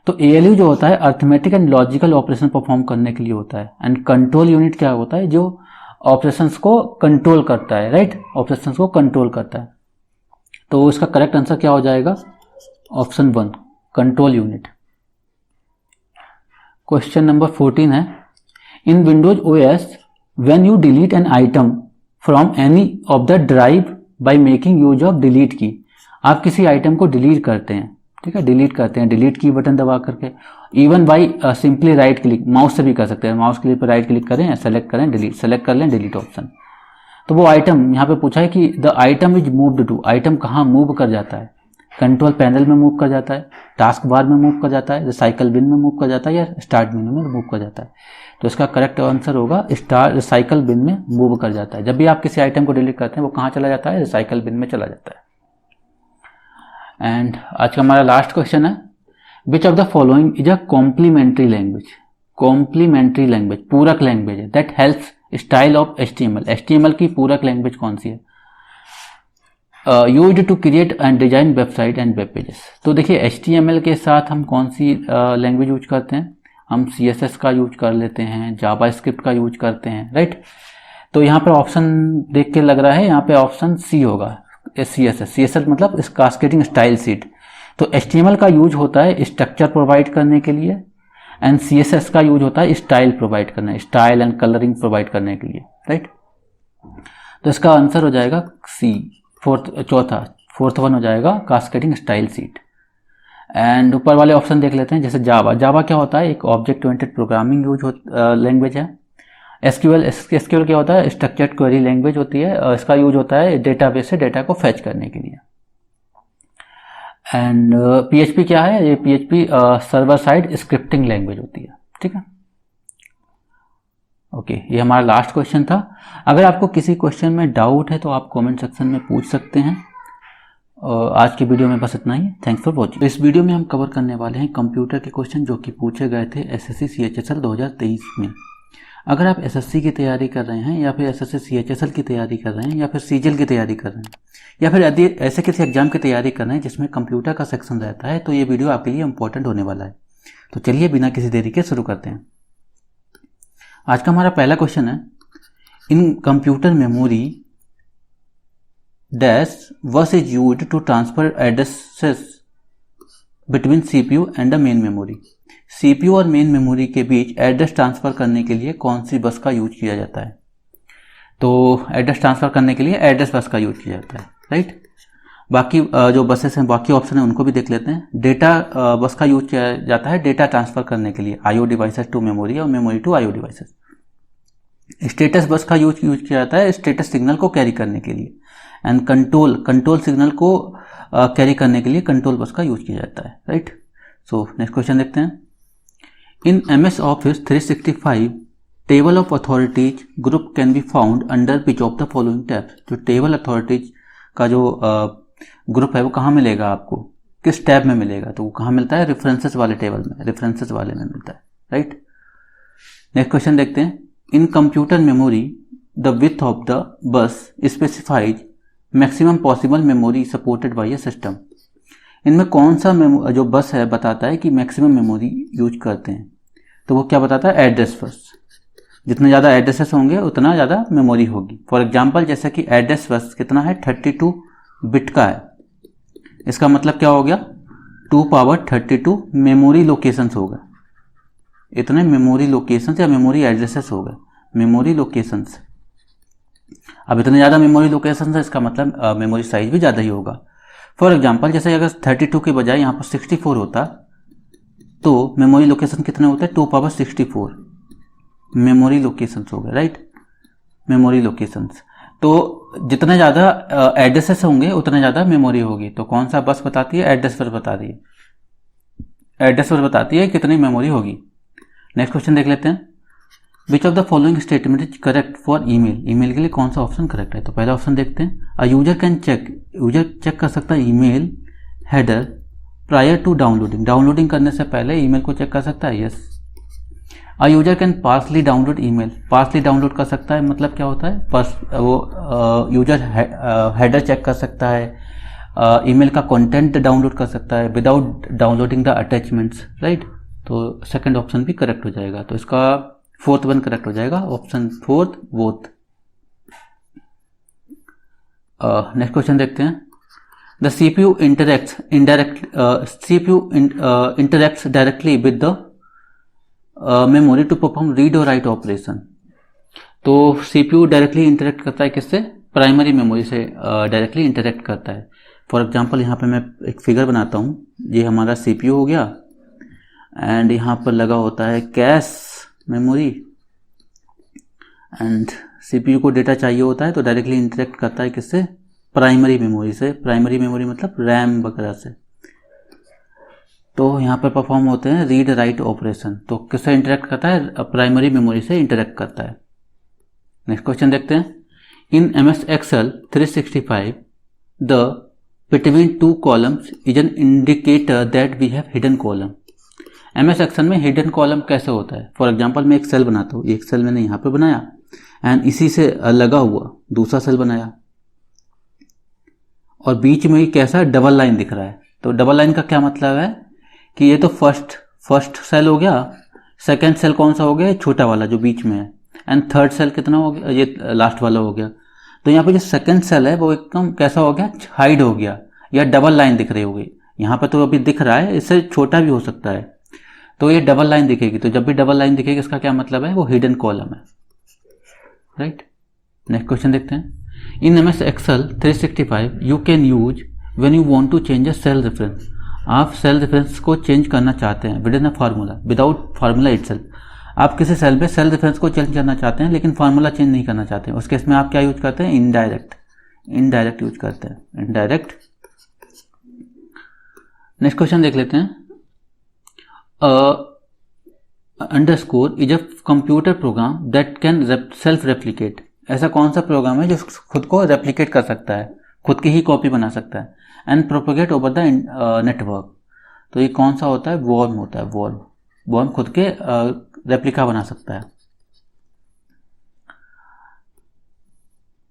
तो एएलयू जो होता है arithmetic and logical operation perform करने के लिए होता है, एंड कंट्रोल यूनिट क्या होता है, जो ऑपरेशंस को कंट्रोल करता है, राइट, ऑपरेशंस को कंट्रोल करता है। तो इसका करेक्ट आंसर क्या हो जाएगा, option 1, control unit. Question number 14 है। In Windows OS when you delete an item from any of the drive by making use of delete key. आप किसी आइटम को डिलीट करते हैं, ठीक है, डिलीट की बटन दबा करके, even by simply write click, mouse से भी कर सकते हैं, माउस क्लिक पर राइट क्लिक करें, सेलेक्ट करें डिलीट, सेलेक्ट कर लें डिलीट ऑप्शन। तो वो आइटम यहाँ पे पूछा है कि the item is moved to, item कहाँ मूव कर जाता है, कंट्रोल पैनल में मूव कर जाता है, टास्क बार में मूव कर जाता है, रिसाइकल बिन में मूव कर जाता है, या स्टार्ट मेनू में मूव कर जाता है। तो इसका करेक्ट आंसर होगा रिसाइकल बिन में मूव कर जाता है। जब भी आप किसी आइटम को डिलीट करते हैं वो कहाँ चला जाता है, रिसाइकल बिन में चला जाता है। एंड आज का हमारा लास्ट क्वेश्चन है, which of the following is a complementary language, पूरक लैंग्वेज है, that helps style of HTML की पूरक लैंग्वेज कौन सी है, used to create and design website and web pages. तो देखिए HTML के साथ हम कौन सी लैंग्वेज यूज करते हैं, हम CSS का यूज कर लेते हैं, जावास्क्रिप्ट का यूज करते हैं, राइट। तो यहाँ पर ऑप्शन देख के लग रहा है यहाँ पे ऑप्शन सी होगा, CSS मतलब कास्केडिंग स्टाइल शीट। तो HTML का यूज होता है स्ट्रक्चर प्रोवाइड करने के लिए, एंड CSS का यूज होता है स्टाइल प्रोवाइड करना, स्टाइल एंड कलरिंग प्रोवाइड करने के लिए, राइट। तो इसका आंसर हो जाएगा सी, फोर्थ वन हो जाएगा कास्केडिंग स्टाइल शीट। एंड ऊपर वाले ऑप्शन देख लेते हैं, जैसे जावा क्या होता है, एक ऑब्जेक्ट ओरिएंटेड प्रोग्रामिंग लैंग्वेज है। SQL क्या होता है, स्ट्रक्चर्ड क्वेरी लैंग्वेज होती है, और इसका यूज होता है डेटाबेस से डेटा को फेच करने के लिए। एंड PHP क्या है, ये PHP server side scripting language होती है, ठीक है। ओके, ये हमारा लास्ट क्वेश्चन था। अगर आपको किसी क्वेश्चन में डाउट है तो आप कमेंट सेक्शन में पूछ सकते हैं। आज की वीडियो में बस इतना ही। Thanks for watching. इस वीडियो में हम कवर करने वाले हैं कंप्यूटर के क्वेश्चन जो कि पूछे गए थे SSC CHSL 2023 में। अगर आप SSC की तैयारी कर रहे हैं, या फिर SSC CHSL की तैयारी कर रहे हैं, या फिर CGL की तैयारी कर रहे हैं, या फिर यदि ऐसे किसी एग्जाम की तैयारी कर रहे हैं जिसमें कंप्यूटर का सेक्शन रहता है, तो ये वीडियो आपके लिए इंपॉर्टेंट होने वाला है। तो चलिए बिना किसी देरी के शुरू करते हैं। आज का हमारा पहला क्वेश्चन है, in computer memory dash bus is used to transfer addresses between CPU and the main memory. CPU और मेन मेमोरी के बीच एड्रेस ट्रांसफर करने के लिए कौन सी बस का यूज किया जाता है। तो एड्रेस ट्रांसफर करने के लिए एड्रेस बस का यूज किया जाता है, राइट। बाकी जो बसेस हैं, बाकी ऑप्शन है उनको भी देख लेते हैं। डेटा बस का यूज किया जाता है डेटा ट्रांसफर करने के लिए, IO डिवाइसेस टू मेमोरी और memory to IO devices. Status bus का यूज किया जाता है स्टेटस सिग्नल को कैरी करने के लिए, एंड कंट्रोल सिग्नल को कैरी करने के लिए कंट्रोल बस का यूज किया जाता है, राइट। सो नेक्स्ट क्वेश्चन देखते हैं। In MS Office 365 table of authorities group can be found under which of the following tabs. जो टेबल अथॉरिटीज का जो ग्रुप है वो कहाँ मिलेगा आपको, किस टैब में मिलेगा, तो वो कहाँ मिलता है, रेफरेंसेस वाले टेबल में, रेफरेंसेस वाले में मिलता है, राइट। नेक्स्ट क्वेश्चन देखते हैं। इन computer memory the width of the bus specifies maximum possible memory supported by a system. इनमें कौन सा जो बस है बताता है कि मैक्सिमम मेमोरी यूज करते हैं, तो वो क्या बताता है, एड्रेस बस। जितने ज़्यादा एड्रेसेस होंगे उतना ज़्यादा मेमोरी होगी। फॉर एग्जांपल जैसे कि एड्रेस बस कितना है, 32 बिट का है, इसका मतलब क्या हो गया, 2 पावर 32 मेमोरी लोकेशंस होगा। इतने मेमोरी लोकेशंस या मेमोरी एड्रेसेस हो गए, मेमोरी लोकेशंस। अब इतने ज़्यादा मेमोरी लोकेशंस है, इसका मतलब मेमोरी साइज भी ज़्यादा ही होगा। फॉर एग्जांपल जैसे अगर 32 के बजाय यहाँ पर 64 होता तो मेमोरी लोकेशन कितने होते हैं, 2 पावर 64 मेमोरी लोकेशंस हो गए, राइट, मेमोरी लोकेशंस। तो जितने ज़्यादा एड्रेसेस होंगे उतने ज़्यादा मेमोरी होगी। तो कौन सा बस बताती है, एड्रेस बस बता रही है, एड्रेस बस बताती है कितनी मेमोरी होगी। नेक्स्ट क्वेश्चन देख लेते हैं। Which of the following statement is correct for email. Email के लिए कौन सा ऑप्शन करेक्ट है, तो पहला ऑप्शन देखते हैं। A user can check, user check कर सकता है email header prior to downloading, downloading करने से पहले ईमेल को चेक कर सकता है, yes. A user can partially download email, partially download कर सकता है मतलब क्या होता है, वो यूजर हेडर चेक कर सकता है, ईमेल का कंटेंट डाउनलोड कर सकता है without downloading the attachments, right. तो सेकंड ऑप्शन भी करेक्ट हो जाएगा, तो इसका फोर्थ वन करेक्ट हो जाएगा, option fourth both. Next question देखते हैं। The CPU interacts directly with the memory to perform read और राइट ऑपरेशन। तो सीपीयू डायरेक्टली इंटरेक्ट करता है किससे, प्राइमरी मेमोरी से डायरेक्टली इंटरेक्ट करता है। फॉर एग्जांपल यहाँ पे मैं एक फिगर बनाता हूँ, ये हमारा सीपीयू हो गया एंड यहाँ पर लगा होता है कैश मेमोरी, एंड सीपीयू को डेटा चाहिए होता है तो डायरेक्टली इंटरेक्ट करता है किससे, प्राइमरी मेमोरी से। प्राइमरी मेमोरी मतलब रैम वगैरह से। तो यहाँ पर परफॉर्म होते हैं रीड राइट ऑपरेशन, तो किससे इंटरेक्ट करता है, प्राइमरी मेमोरी से इंटरेक्ट करता है। नेक्स्ट क्वेश्चन देखते हैं। In MS Excel 365 the between two columns is an indicator that we have hidden column. MS Excel में हिडन कॉलम कैसे होता है, फॉर एग्जांपल मैं एक सेल बनाता हूँ, एक सेल मैंने यहाँ पे बनाया एंड इसी से लगा हुआ दूसरा सेल बनाया और बीच में कैसा डबल लाइन दिख रहा है। तो डबल लाइन का क्या मतलब है कि ये तो फर्स्ट सेल हो गया, सेकंड सेल कौन सा हो गया, छोटा वाला जो बीच में है, एंड थर्ड सेल कितना हो गया, ये लास्ट वाला हो गया। तो यहाँ पे जो सेकंड सेल है वो एकदम कैसा हो गया, हाइड हो गया या डबल लाइन दिख रही होगी। यहाँ पर तो अभी दिख रहा है, इससे छोटा भी हो सकता है, तो ये डबल लाइन दिखेगी। तो जब भी डबल लाइन दिखेगी इसका क्या मतलब है, वो हिडन कॉलम है, राइट। नेक्स्ट क्वेश्चन देखते हैं। In MS Excel 365 you can use when you want to change a cell reference. आप सेल रेफरेंस को चेंज करना चाहते हैं within a formula without formula itself. आप किसी सेल पे सेल रेफरेंस को चेंज करना चाहते हैं लेकिन फार्मूला चेंज नहीं करना चाहते हैं, उस केस में आप क्या यूज करते हैं, इनडायरेक्ट यूज करते हैं, इनडायरेक्ट। नेक्स्ट क्वेश्चन देख लेते हैं। Underscore is a computer program that can self replicate. ऐसा कौन सा प्रोग्राम है जो खुद को रेप्लिकेट कर सकता है, खुद की ही कॉपी बना सकता है, and propagate over the network. तो ये कौन सा होता है, वॉर्म होता है, वॉर्म खुद के रेप्लिका बना सकता है।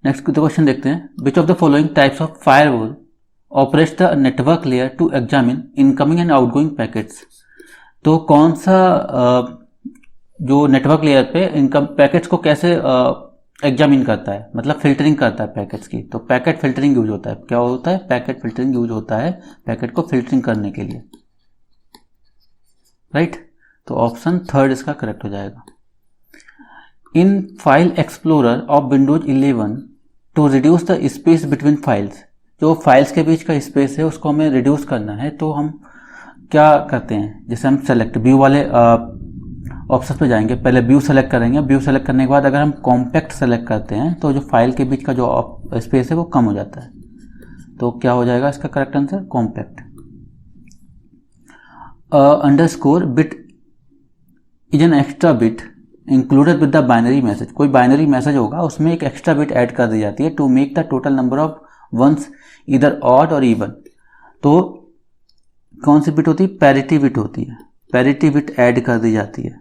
नेक्स्ट क्वेश्चन देखते हैं। Which of the following types of firewall operates the network layer to examine incoming and outgoing packets. तो कौन सा जो नेटवर्क लेयर पे इनकम पैकेट्स को कैसे एग्जामिन करता है, मतलब फिल्टरिंग करता है पैकेट्स की। तो पैकेट फिल्टरिंग यूज होता है, क्या होता है, पैकेट फिल्टरिंग यूज होता है पैकेट को फिल्टरिंग करने के लिए, राइट। तो ऑप्शन थर्ड इसका करेक्ट हो जाएगा। In file explorer of Windows 11 to reduce the space between files. जो फाइल्स के बीच का स्पेस है उसको हमें रिड्यूस करना है, तो हम क्या करते हैं, जैसे हम सेलेक्ट व्यू वाले ऑप्शन पे जाएंगे, पहले व्यू सेलेक्ट करेंगे, व्यू seलेक्ट करने के बाद अगर हम कॉम्पैक्ट सेलेक्ट करते हैं तो जो फाइल के बीच का जो स्पेस है वो कम हो जाता है। तो क्या हो जाएगा इसका correct answer, compact. Underscore bit is an extra bit included with the binary message. कोई बाइनरी मैसेज होगा उसमें एक एक्स्ट्रा बिट ऐड कर दी जाती है to make the total number of ones इधर ऑड और इवन, तो कौन सी बिट होती है? पैरिटी बिट होती है। पैरिटी बिट ऐड कर दी जाती है।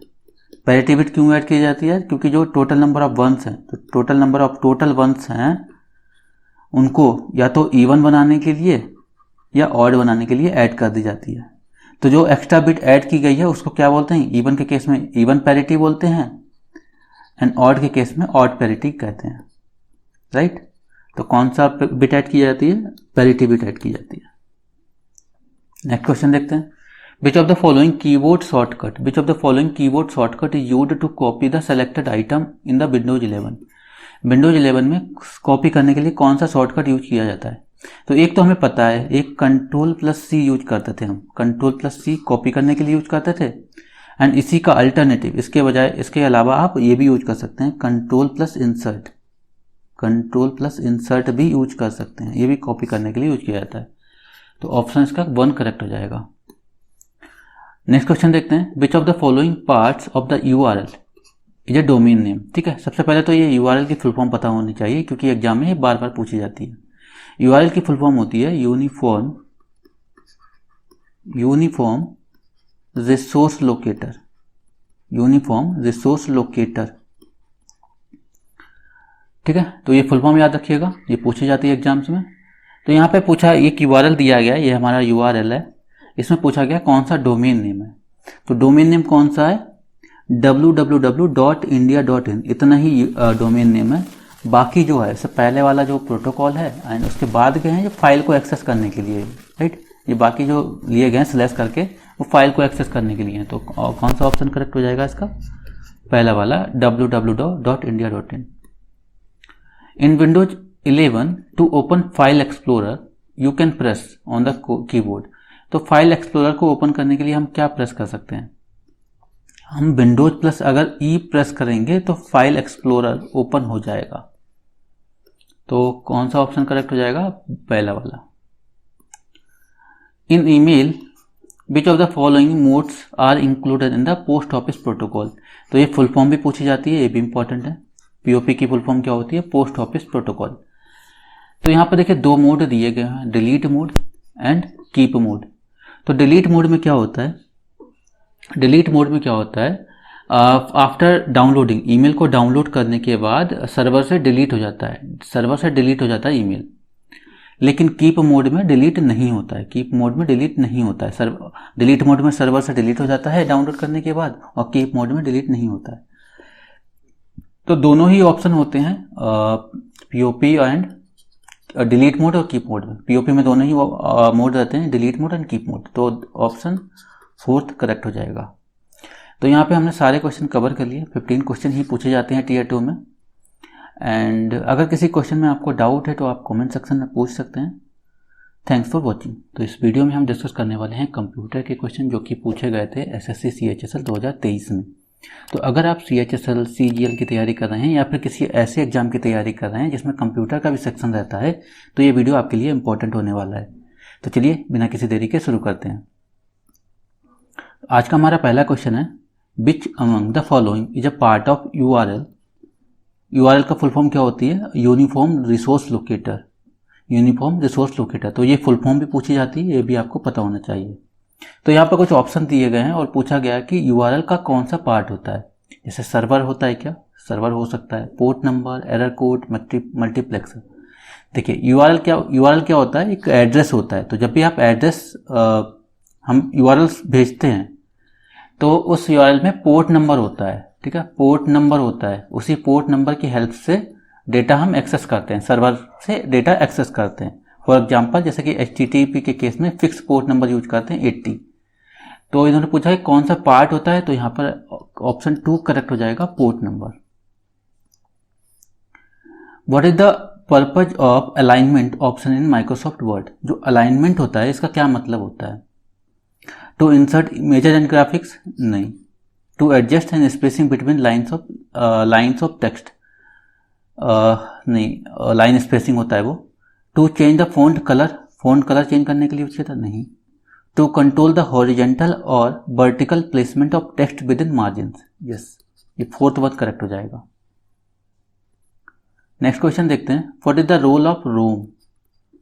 पैरिटी बिट क्यों ऐड की जाती है? क्योंकि जो टोटल नंबर ऑफ वंस हैं, तो total number of total ones हैं उनको या तो इवन बनाने के लिए या ऑड बनाने के लिए ऐड कर दी जाती है। तो जो एक्स्ट्रा बिट ऐड की गई है उसको क्या बोलते हैं? इवन के केस में इवन पैरिटी बोलते हैं एंड ऑड के केस में ऑड पैरिटी कहते हैं, राइट। तो कौन सा बिट ऐड की जाती है? पैरिटी बिट ऐड की जाती है। नेक्स्ट क्वेश्चन देखते हैं। Which of the following keyboard shortcut is used to copy the selected item in the Windows 11? Windows 11 में कॉपी करने के लिए कौन सा शॉर्टकट यूज किया जाता है? तो एक तो हमें पता है, एक Ctrl+C यूज करते थे हम, Ctrl+C कॉपी करने के लिए यूज करते थे। एंड इसी का अल्टरनेटिव, इसके बजाय, इसके अलावा आप ये भी यूज कर सकते हैं Ctrl+Insert, Ctrl+Insert भी यूज कर सकते हैं, ये भी कॉपी करने के लिए यूज किया जाता है। तो ऑप्शन इसका 1 करेक्ट हो जाएगा। नेक्स्ट क्वेश्चन देखते हैं। Which of the following parts of the URL is a domain name? ठीक है, सबसे पहले तो ये URL की फुल फॉर्म पता होनी चाहिए क्योंकि एग्जाम में ये बार बार पूछी जाती है। URL की फुल फॉर्म होती है uniform resource locator, uniform resource locator. ठीक है, तो ये फुल फॉर्म याद रखिएगा, ये पूछी जाती है एग्जाम्स में। तो यहाँ पे पूछा, एक URL दिया गया, ये हमारा URL है, इसमें पूछा गया कौन सा डोमेन नेम है। तो डोमेन नेम कौन सा है? www.india.in, इतना ही डोमेन नेम है। बाकी जो है, इससे पहले वाला जो प्रोटोकॉल है एंड उसके बाद गए हैं जो फाइल को एक्सेस करने के लिए, राइट। ये बाकी जो लिए गए हैं स्लैश करके, वो फाइल को एक्सेस करने के लिए हैं। तो कौन सा ऑप्शन करेक्ट हो जाएगा इसका? पहला वाला www.india.in। In Windows 11 to open file explorer you can press on the keyboard. तो फाइल एक्सप्लोरर को ओपन करने के लिए हम क्या प्रेस कर सकते हैं? हम विंडोज प्लस अगर ई प्रेस करेंगे तो फाइल एक्सप्लोरर ओपन हो जाएगा। तो कौन सा ऑप्शन करेक्ट हो जाएगा? पहला वाला। In email which of the following modes are included in the post office protocol? तो ये फुल फॉर्म भी पूछी जाती है, ये भी इंपॉर्टेंट है। POP की फुल फॉर्म क्या होती है? Post office protocol. तो यहाँ पर देखिए 2 मोड दिए गए हैं, delete mode and keep mode. तो डिलीट मोड में क्या होता है? डिलीट मोड में क्या होता है? आफ्टर डाउनलोडिंग, ईमेल को डाउनलोड करने के बाद सर्वर से डिलीट हो जाता है, सर्वर से डिलीट हो जाता है ईमेल। लेकिन कीप मोड में डिलीट नहीं होता है, कीप मोड में डिलीट नहीं होता है। डिलीट मोड में सर्वर से डिलीट हो जाता है डाउनलोड करने के बाद, और कीप मोड में डिलीट नहीं होता है। तो दोनों ही ऑप्शन होते हैं POP एंड डिलीट मोड और कीप मोड में। POP में दोनों ही मोड रहते हैं, delete mode and keep mode. तो ऑप्शन 4 करेक्ट हो जाएगा। तो यहाँ पे हमने सारे क्वेश्चन कवर कर लिए। 15 क्वेश्चन ही पूछे जाते हैं Tier 2 में। एंड अगर किसी क्वेश्चन में आपको डाउट है तो आप कमेंट सेक्शन में पूछ सकते हैं। Thanks for watching. तो इस वीडियो में हम डिस्कस करने वाले हैं कंप्यूटर के क्वेश्चन जो कि पूछे गए थे SSC CHSL 2023 में। तो अगर आप CHSL CGL की तैयारी कर रहे हैं या फिर किसी ऐसे एग्जाम की तैयारी कर रहे हैं जिसमें कंप्यूटर का भी सेक्शन रहता है, तो ये वीडियो आपके लिए इंपॉर्टेंट होने वाला है। तो चलिए बिना किसी देरी के शुरू करते हैं। आज का हमारा पहला क्वेश्चन है, which among the following is a part of URL? URL का फुल फॉर्म क्या होती है? Uniform resource locator, uniform resource locator. तो ये फुल फॉर्म भी पूछी जाती है, ये भी आपको पता होना चाहिए। तो यहाँ पर कुछ ऑप्शन दिए गए हैं और पूछा गया कि URL का कौन सा पार्ट होता है। जैसे सर्वर होता है, क्या सर्वर हो सकता है, port number, error code, multiplexer. देखिए URL क्या होता है? एक एड्रेस होता है। तो जब भी आप एड्रेस हम URL भेजते हैं तो उस URL में पोर्ट नंबर होता है, ठीक है, पोर्ट नंबर होता है। उसी पोर्ट नंबर की हेल्प से डेटा हम एक्सेस करते हैं, सर्वर से डेटा एक्सेस करते हैं। फॉर एग्जाम्पल जैसे कि HTTP के केस में फिक्स पोर्ट नंबर यूज करते हैं 80। तो इन्होंने पूछा है कौन सा पार्ट होता है, तो यहाँ पर ऑप्शन 2 करेक्ट हो जाएगा, port number. What is the purpose of alignment option in Microsoft Word? जो अलाइनमेंट होता है इसका क्या मतलब होता है? To insert images and graphics? नहीं। To adjust and spacing between lines of text? नहीं, लाइन स्पेसिंग होता है वो। To change the font colour change करने के लिए उचित था? नहीं। टू कंट्रोल द हॉरिजेंटल और vertical placement of text within margins? Yes, ये 4th वर्ड करेक्ट हो जाएगा। नेक्स्ट क्वेश्चन देखते हैं। What is the role of ROM?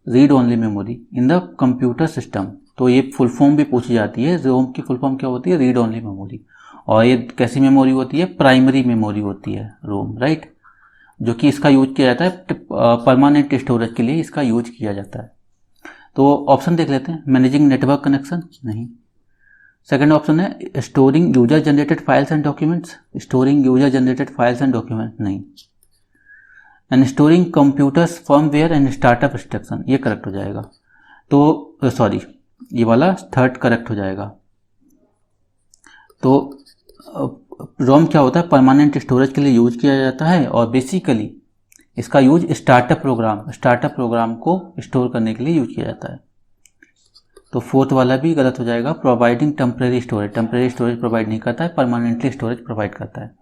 Read only memory in the computer system. तो ये फुल फॉर्म भी पूछी जाती है, रोम की फुल फॉर्म क्या होती है, रीड ओनली मेमोरी। और ये कैसी मेमोरी होती है, प्राइमरी मेमोरी होती है रोम, राइट, जो कि इसका यूज किया जाता है परमानेंट स्टोरेज के लिए, इसका यूज किया जाता है। तो ऑप्शन देख लेते हैं, मैनेजिंग नेटवर्क कनेक्शन, नहीं। सेकंड ऑप्शन है storing user generated files and documents, storing user generated files and document, नहीं। And storing computer's firmware and startup instruction, ये करेक्ट हो जाएगा। तो सॉरी, ये वाला थर्ड करेक्ट हो जाएगा। तो रोम क्या होता है, परमानेंट स्टोरेज के लिए यूज किया जाता है, और बेसिकली इसका यूज स्टार्टअप प्रोग्राम को स्टोर करने के लिए यूज किया जाता है। तो फोर्थ वाला भी गलत हो जाएगा। प्रोवाइडिंग टेम्परेरी स्टोरेज प्रोवाइड नहीं करता है, परमानेंटली स्टोरेज प्रोवाइड करता है।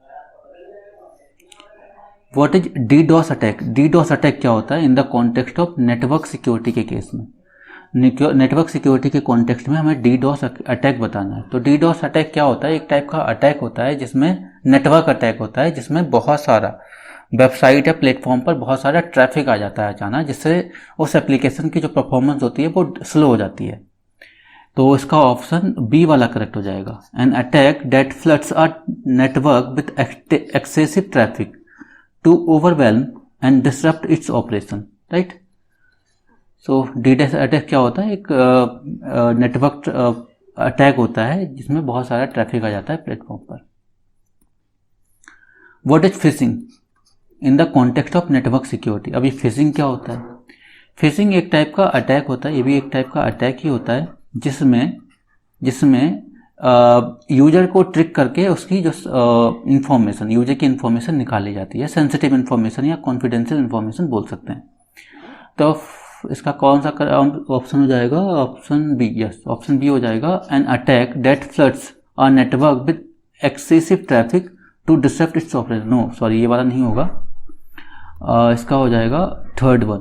What is DDoS attack, DDoS attack क्या होता है in the context of network security के केस में। नेटवर्क सिक्योरिटी के कॉन्टेक्स्ट में हमें डीडॉस अटैक बताना है। तो डीडॉस अटैक क्या होता है, एक टाइप का अटैक होता है जिसमें नेटवर्क अटैक होता है, जिसमें बहुत सारा वेबसाइट या प्लेटफॉर्म पर बहुत सारा ट्रैफिक आ जाता है अचानक, जिससे उस एप्लीकेशन की जो परफॉर्मेंस होती है वो स्लो हो जाती है। तो इसका ऑप्शन बी वाला करेक्ट हो जाएगा। An attack that floods a network with excessive traffic to overwhelm and disrupt its operation, right. So DDoS attack क्या होता है, एक नेटवर्क अटैक होता है जिसमें बहुत सारा ट्रैफिक आ जाता है प्लेटफॉर्म पर। What is fishing in the context of network security. अभी फिशिंग क्या होता है, फिशिंग एक टाइप का अटैक होता है, ये भी एक टाइप का अटैक ही होता है जिसमें यूजर को ट्रिक करके उसकी जो इंफॉर्मेशन, यूजर की इंफॉर्मेशन निकाली जाती है, सेंसिटिव इंफॉर्मेशन या कॉन्फिडेंशियल इंफॉर्मेशन बोल सकते हैं। तो इसका कौन सा ऑप्शन हो जाएगा, option B, yes, option B हो जाएगा। An attack that floods a network with excessive traffic to disrupt its operation, no sorry, ये वाला नहीं होगा। इसका हो जाएगा थर्ड वन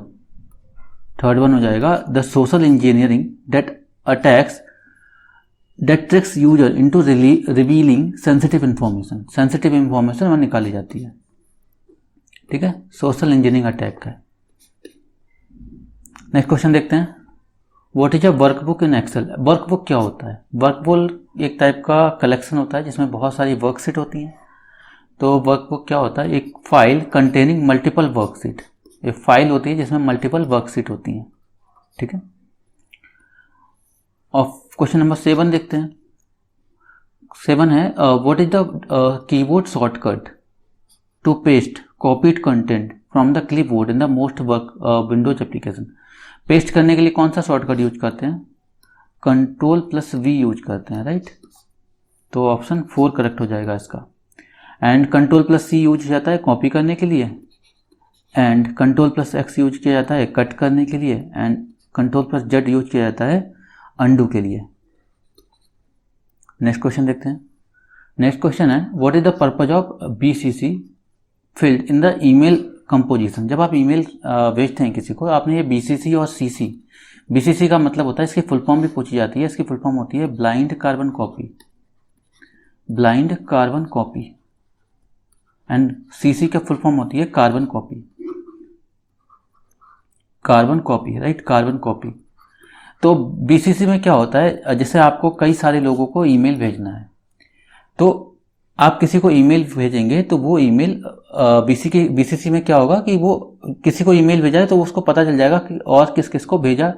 हो जाएगा। The social engineering that attacks that tricks user into revealing sensitive information वहाँ निकाली जाती है, ठीक है, सोशल इंजीनियरिंग अटैक है। नेक्स्ट क्वेश्चन देखते हैं। What is a workbook in Excel. Workbook क्या होता है, वर्कबुक एक टाइप का कलेक्शन होता है जिसमें बहुत सारी वर्कशीट होती हैं। तो वर्कबुक क्या होता है, एक फाइल कंटेनिंग मल्टीपल वर्कशीट, एक फाइल होती है जिसमें मल्टीपल वर्कशीट होती हैं, ठीक है। और क्वेश्चन नंबर 7 देखते हैं। 7 है what is the keyboard shortcut to paste copied content from the clipboard in the most work Windows application. Paste करने के लिए कौन सा शॉर्टकट यूज करते हैं, Ctrl+V यूज करते हैं, राइट। तो ऑप्शन 4 करेक्ट हो जाएगा इसका। एंड Ctrl+C यूज किया जाता है कॉपी करने के लिए, एंड Ctrl+X यूज किया जाता है कट करने के लिए, एंड Ctrl+Z यूज किया जाता है अंडू के लिए। नेक्स्ट क्वेश्चन देखते हैं। नेक्स्ट क्वेश्चन है what is the purpose of BCC field in the email composition. जब आप ईमेल भेजते हैं किसी को, आपने ये BCC और CC, BCC का मतलब होता है, इसकी फुल फॉर्म भी पूछी जाती है, इसकी फुल फॉर्म होती है blind carbon copy, and CC का फुल फॉर्म होती है carbon copy, right, carbon copy. तो BCC में क्या होता है, जैसे आपको कई सारे लोगों को ईमेल भेजना है, तो आप किसी को ईमेल भेजेंगे तो वो ईमेल BCC में क्या होगा कि वो किसी को ईमेल भेजा है तो उसको पता चल जाएगा कि और किस किस को भेजा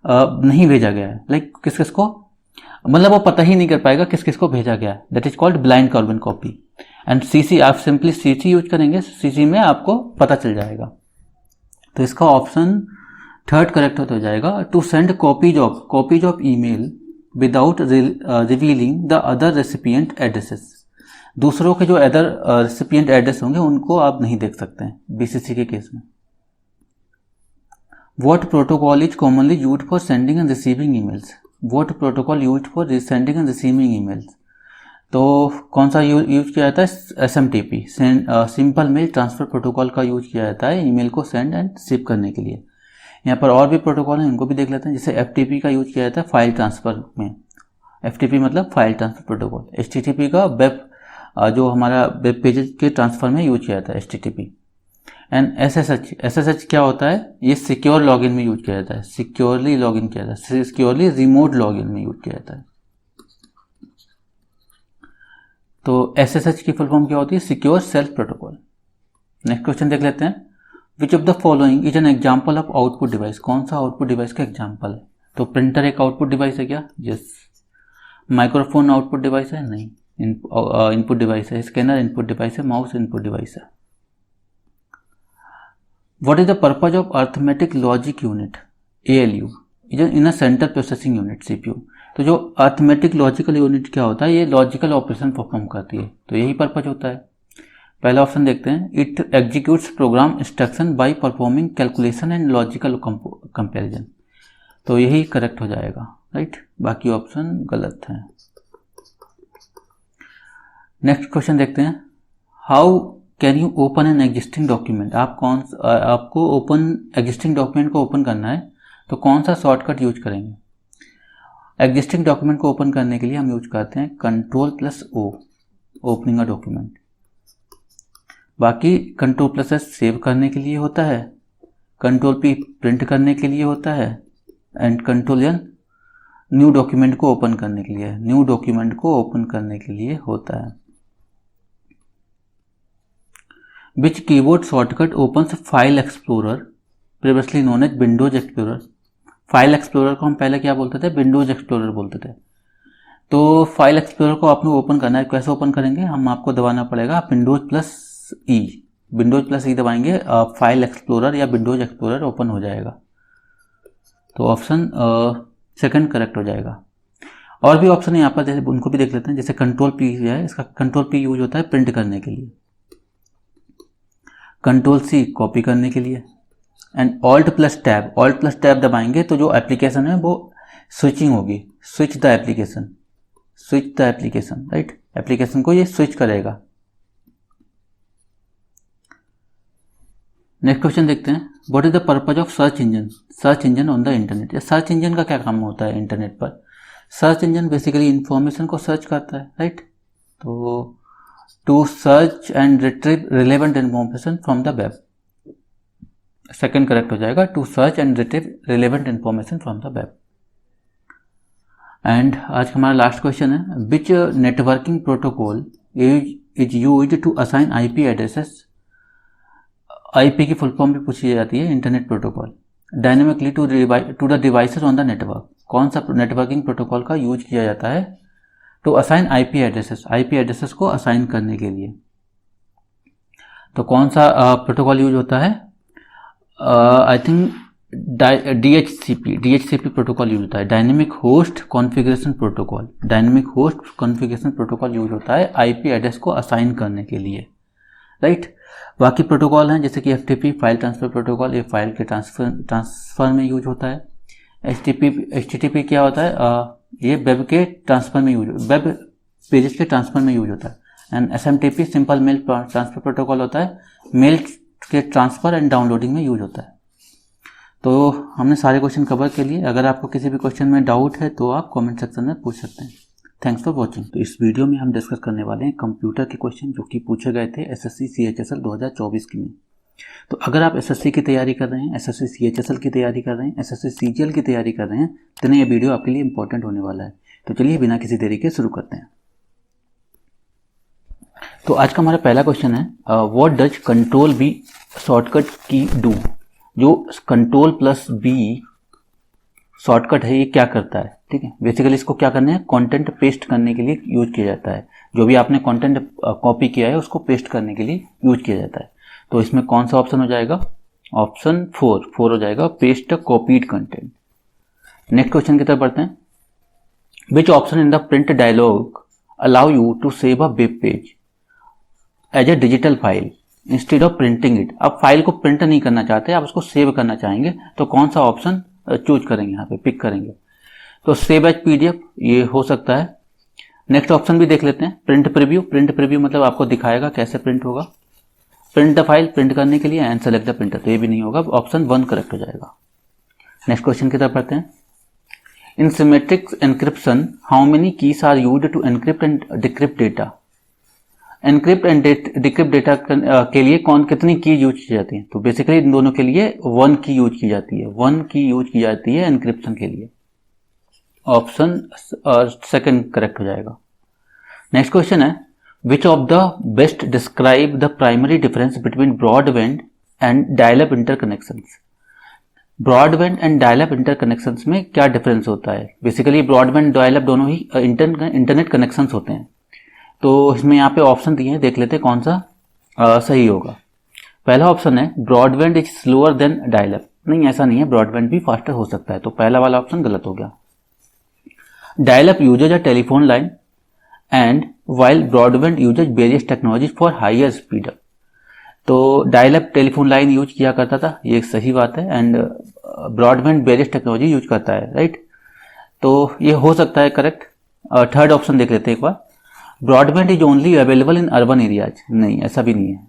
नहीं भेजा गया है, लाइक किस किस को, मतलब वो पता ही नहीं कर पाएगा किस किस को भेजा गया है। That is called blind carbon copy. And CC, आप सिंपली CC यूज करेंगे, CC में आपको पता चल जाएगा। तो इसका ऑप्शन 3 करेक्ट हो जाएगा। To send copies of email without revealing the other recipient addresses. दूसरों के जो अदर रेसिपिएंट एड्रेस होंगे उनको आप नहीं देख सकते हैं BCC के केस में। What protocol is commonly used for sending and receiving emails. What protocol used for sending and receiving emails. तो कौन सा यूज किया जाता है, SMTP, simple mail transfer protocol का यूज किया जाता है ईमेल को सेंड एंड रिसीव करने के लिए। यहाँ पर और भी प्रोटोकॉल हैं, उनको भी देख लेते हैं। जैसे FTP का यूज किया जाता है फाइल ट्रांसफर में, FTP मतलब फाइल ट्रांसफर प्रोटोकॉल। HTTP का वेब जो हमारा वेब पेज के ट्रांसफर में यूज किया जाता है HTTP। एंड SSH क्या होता है, ये सिक्योर लॉगिन में यूज किया जाता है, सिक्योरली लॉगिन किया जाता है, सिक्योरली रिमोट लॉगिन में यूज किया जाता है। तो SSH की फुल फॉर्म क्या होती है, secure self protocol. Next question देख लेते हैं, which of the following is an example of output device, कौन सा आउटपुट डिवाइस का एग्जाम्पल है। तो प्रिंटर एक आउटपुट डिवाइस है क्या, यस। माइक्रोफोन आउटपुट डिवाइस है, नहीं। इनपुट डिवाइस है। स्कैनर इनपुट डिवाइस है। माउस इनपुट डिवाइस है। What is the purpose of arithmetic logic unit, ALU is in a central processing unit, CPU। तो जो अर्थमेटिक लॉजिकल यूनिट क्या होता है, ये लॉजिकल ऑपरेशन परफॉर्म करती है, तो यही पर्पज होता है। पहला ऑप्शन देखते हैं, it executes programme instruction by performing calculation and logical comparison, तो यही करेक्ट हो जाएगा, राइट। बाकी ऑप्शन गलत हैं। नेक्स्ट क्वेश्चन देखते हैं, how can you open an existing document, आपको एग्जिस्टिंग डॉक्यूमेंट को ओपन करना है, तो कौन सा शॉर्टकट यूज करेंगे। एग्जिस्टिंग डॉक्यूमेंट को ओपन करने के लिए हम यूज करते हैं Ctrl+O, ओपनिंग अ डॉक्यूमेंट। बाकी Ctrl+S सेव करने के लिए होता है, Ctrl+P प्रिंट करने के लिए होता है, एंड Ctrl+N न्यू डॉक्यूमेंट को ओपन करने के लिए, न्यू डॉक्यूमेंट को ओपन करने के लिए होता है। Which keyboard shortcut opens file explorer previously known as Windows Explorer. File explorer को हम पहले क्या बोलते थे, विंडोज एक्सप्लोरर बोलते थे। तो फाइल एक्सप्लोरर को आपने ओपन करना है, कैसे ओपन करेंगे, हम आपको दबाना पड़ेगा Windows+E, Windows+E दबाएंगे, फाइल एक्सप्लोरर या विंडोज एक्सप्लोरर ओपन हो जाएगा। तो ऑप्शन सेकंड करेक्ट हो जाएगा। और भी ऑप्शन यहाँ पर जैसे उनको भी देख लेते हैं, जैसे Ctrl+P है, इसका Ctrl+P यूज होता है प्रिंट करने के लिए, Ctrl+C कॉपी करने के लिए, एंड Alt+Tab दबाएंगे तो जो एप्लीकेशन है वो स्विचिंग होगी, switch the application, right. Application को ये स्विच करेगा। नेक्स्ट क्वेश्चन देखते हैं, what is the purpose of search engine on the internet. Search engine का क्या काम होता है इंटरनेट पर। सर्च इंजन बेसिकली इंफॉर्मेशन को सर्च करता है, राइट। तो to search and retrieve relevant information from the web, second correct हो जाएगा, to search and retrieve relevant information from the web. And आज का हमारा लास्ट क्वेश्चन है, which networking protocol is used to assign IP addresses. IP की full form भी पूछी जाती है, internet protocol, dynamically to the devices on the network. कौन सा नेटवर्किंग प्रोटोकॉल का यूज किया जाता है टू असाइन IP एड्रेसेस को असाइन करने के लिए। तो कौन सा प्रोटोकॉल यूज होता है, I think DHCP protocol use होता है, dynamic host configuration protocol use होता है IP एड्रेस को असाइन करने के लिए, राइट। बाकी प्रोटोकॉल हैं जैसे कि FTP फाइल ट्रांसफर प्रोटोकॉल, ये फाइल के ट्रांसफर में यूज होता है। HTTP क्या होता है, ये वेब के ट्रांसफर में वेब पेजेस के ट्रांसफर में यूज होता है। And SMTP simple mail transfer protocol होता है, मेल के ट्रांसफर एंड डाउनलोडिंग में यूज होता है। तो हमने सारे क्वेश्चन कवर कर लिए। अगर आपको किसी भी क्वेश्चन में डाउट है तो आप कमेंट सेक्शन में पूछ सकते हैं। Thanks for watching. तो इस वीडियो में हम डिस्कस करने वाले हैं कंप्यूटर के क्वेश्चन जो कि पूछे गए थे SSC CHSL 2024 की में। तो अगर आप SSC की तैयारी कर रहे हैं, SSC CHSL की तैयारी कर रहे हैं, SSC CGL की तैयारी कर रहे हैं, तो ये वीडियो आपके लिए इंपॉर्टेंट होने वाला है। तो चलिए बिना किसी देरी के शुरू करते हैं। तो आज का हमारा पहला क्वेश्चन है, व्हाट डज Ctrl+V शॉर्टकट की डू। जो Ctrl+V शॉर्टकट है ये क्या करता है, ठीक है। बेसिकली इसको क्या करना है, कंटेंट पेस्ट करने के लिए यूज किया जाता है। जो भी आपने कंटेंट कॉपी किया है उसको पेस्ट करने के लिए यूज किया जाता है। तो इसमें कौन सा ऑप्शन हो जाएगा, ऑप्शन 4 हो जाएगा, paste copied content. Next question की तरफ बढ़ते हैं, which option in the print dialog allow you to save a web page as a digital file instead of printing it. आप फाइल को प्रिंट नहीं करना चाहते, आप उसको सेव करना चाहेंगे, तो कौन सा ऑप्शन चूज करेंगे, यहाँ पे पिक करेंगे। तो सेव एज PDF ये हो सकता है। नेक्स्ट ऑप्शन भी देख लेते हैं, प्रिंट प्रीव्यू मतलब आपको दिखाएगा कैसे प्रिंट होगा। प्रिंट द फाइल प्रिंट करने के लिए, एंड सेलेक्ट द प्रिंटर, तो ये भी नहीं होगा, ऑप्शन 1 करेक्ट हो जाएगा। नेक्स्ट क्वेश्चन की तरफ पढ़ते हैं, in symmetric encryption how many keys are used to encrypt and decrypt data. Encrypt and decrypt data के लिए कितनी की यूज की जाती है? तो बेसिकली इन दोनों के लिए 1 की यूज की जाती है, 1 की यूज की जाती है एनक्रिप्शन के लिए। ऑप्शन सेकंड करेक्ट हो जाएगा। नेक्स्ट क्वेश्चन है, which of the best describe the primary difference between broadband and dial-up interconnections? Broadband and dial-up interconnections में क्या डिफरेंस होता है? बेसिकली ब्रॉडबैंड डायल-अप दोनों ही इंटरनेट कनेक्शंस होते हैं। तो इसमें यहाँ पे ऑप्शन दिए हैं, देख लेते हैं कौन सा सही होगा। पहला ऑप्शन है broadband is slower then dial-up. नहीं, ऐसा नहीं है, ब्रॉडबैंड भी फास्टर हो सकता है, तो पहला वाला ऑप्शन गलत हो गया। Dial up uses a telephone line and while broadband uses various technologies for higher speed up. तो डायल-अप टेलीफोन लाइन यूज किया करता था, ये सही बात है, and broadband various technology use करता है, राइट। तो ये हो सकता है करेक्ट। थर्ड ऑप्शन देख लेते हैं एक बार, broadband is only available in urban areas. नहीं, ऐसा भी नहीं है।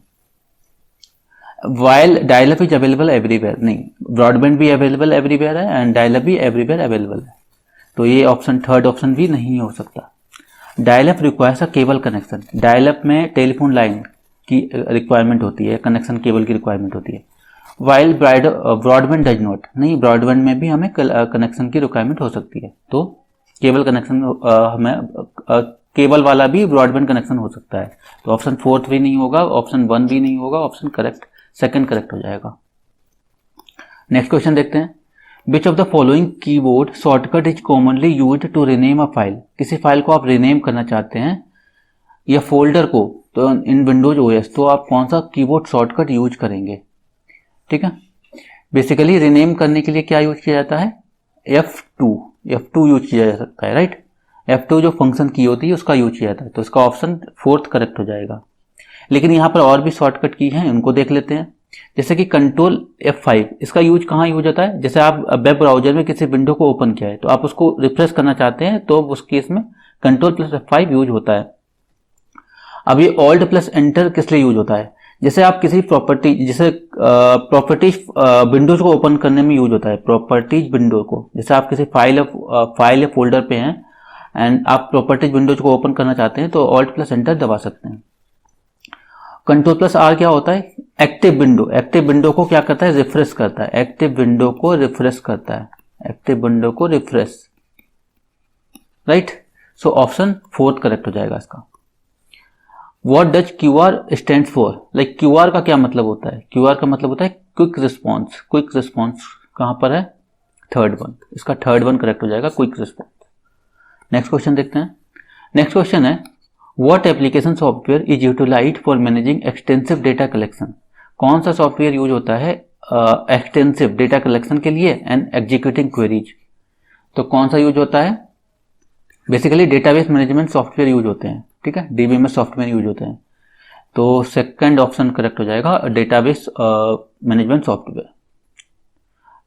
While dial up is available everywhere, नहीं, ब्रॉडबैंड भी अवेलेबल एवरीवेयर है एंड डायल-अप भी एवरीवेयर अवेलेबल है, तो ये ऑप्शन थर्ड ऑप्शन भी नहीं हो सकता। Dial-up requires a cable connection, dial-up में टेलीफोन लाइन की रिक्वायरमेंट होती है, कनेक्शन केबल की रिक्वायरमेंट होती है। वाइल ब्रॉडबैंड डज नॉट, नहीं, ब्रॉडबैंड में भी हमें कनेक्शन की रिक्वायरमेंट हो सकती है, तो केबल कनेक्शन हमें केबल वाला भी ब्रॉडबैंड कनेक्शन हो सकता है। तो ऑप्शन फोर्थ भी नहीं होगा, ऑप्शन 1 भी नहीं होगा, ऑप्शन करेक्ट सेकंड करेक्ट हो जाएगा। नेक्स्ट क्वेश्चन देखते हैं, which of the following keyboard shortcut is commonly used to rename a file? किसी फाइल को आप रीनेम करना चाहते हैं या फोल्डर को, तो इन विंडोज ओएस, तो आप कौन सा कीबोर्ड शॉर्टकट यूज करेंगे? ठीक है, बेसिकली रीनेम करने के लिए क्या यूज किया जाता है? F2 यूज किया जा सकता है, राइट। F2 जो फंक्शन की होती है उसका यूज किया जाता है, तो इसका ऑप्शन फोर्थ करेक्ट हो जाएगा। लेकिन यहाँ पर और भी शॉर्टकट की हैं, उनको देख लेते हैं। जैसे कि कंट्रोल F5, इसका यूज कहाँ यूज होता है? जैसे आप वेब ब्राउजर में किसी विंडो को ओपन किया है, तो आप उसको रिफ्रेश करना चाहते हैं, तो उस केस में कंट्रोल प्लस F5 यूज होता है। अब ये ऑल्ट प्लस एंटर किस लिए यूज होता है? जैसे आप किसी प्रॉपर्टी, जैसे प्रॉपर्टीज विंडोज को ओपन करने में यूज होता है, प्रॉपर्टीज विंडो को। जैसे आप किसी फाइल या फोल्डर पे हैं एंड आप प्रॉपर्टीज विंडोज को ओपन करना चाहते हैं, तो ऑल्ट प्लस एंटर दबा सकते हैं। कंट्रोल प्लस आर क्या होता है? एक्टिव विंडो को क्या करता है? रिफ्रेश करता है, एक्टिव विंडो को रिफ्रेश करता है, एक्टिव विंडो को refresh, right. So option fourth correct हो जाएगा इसका। What does QR stand for? Like QR का क्या मतलब होता है? QR का मतलब होता है क्विक रिस्पॉन्स। क्विक रिस्पॉन्स कहां पर है? थर्ड वन, इसका थर्ड वन करेक्ट हो जाएगा, क्विक रिस्पॉन्स। नेक्स्ट क्वेश्चन देखते हैं। नेक्स्ट क्वेश्चन है, what application software is utilized for managing extensive data collection? कौन सा सॉफ्टवेयर यूज होता है एक्सटेंसिव डेटा कलेक्शन के लिए एंड एग्जीक्यूटिंग क्वेरीज? तो कौन सा यूज होता है? Basically database management software use होते हैं, ठीक है, DBMS सॉफ्टवेयर यूज होते हैं, तो सेकंड ऑप्शन करेक्ट हो जाएगा, database management software.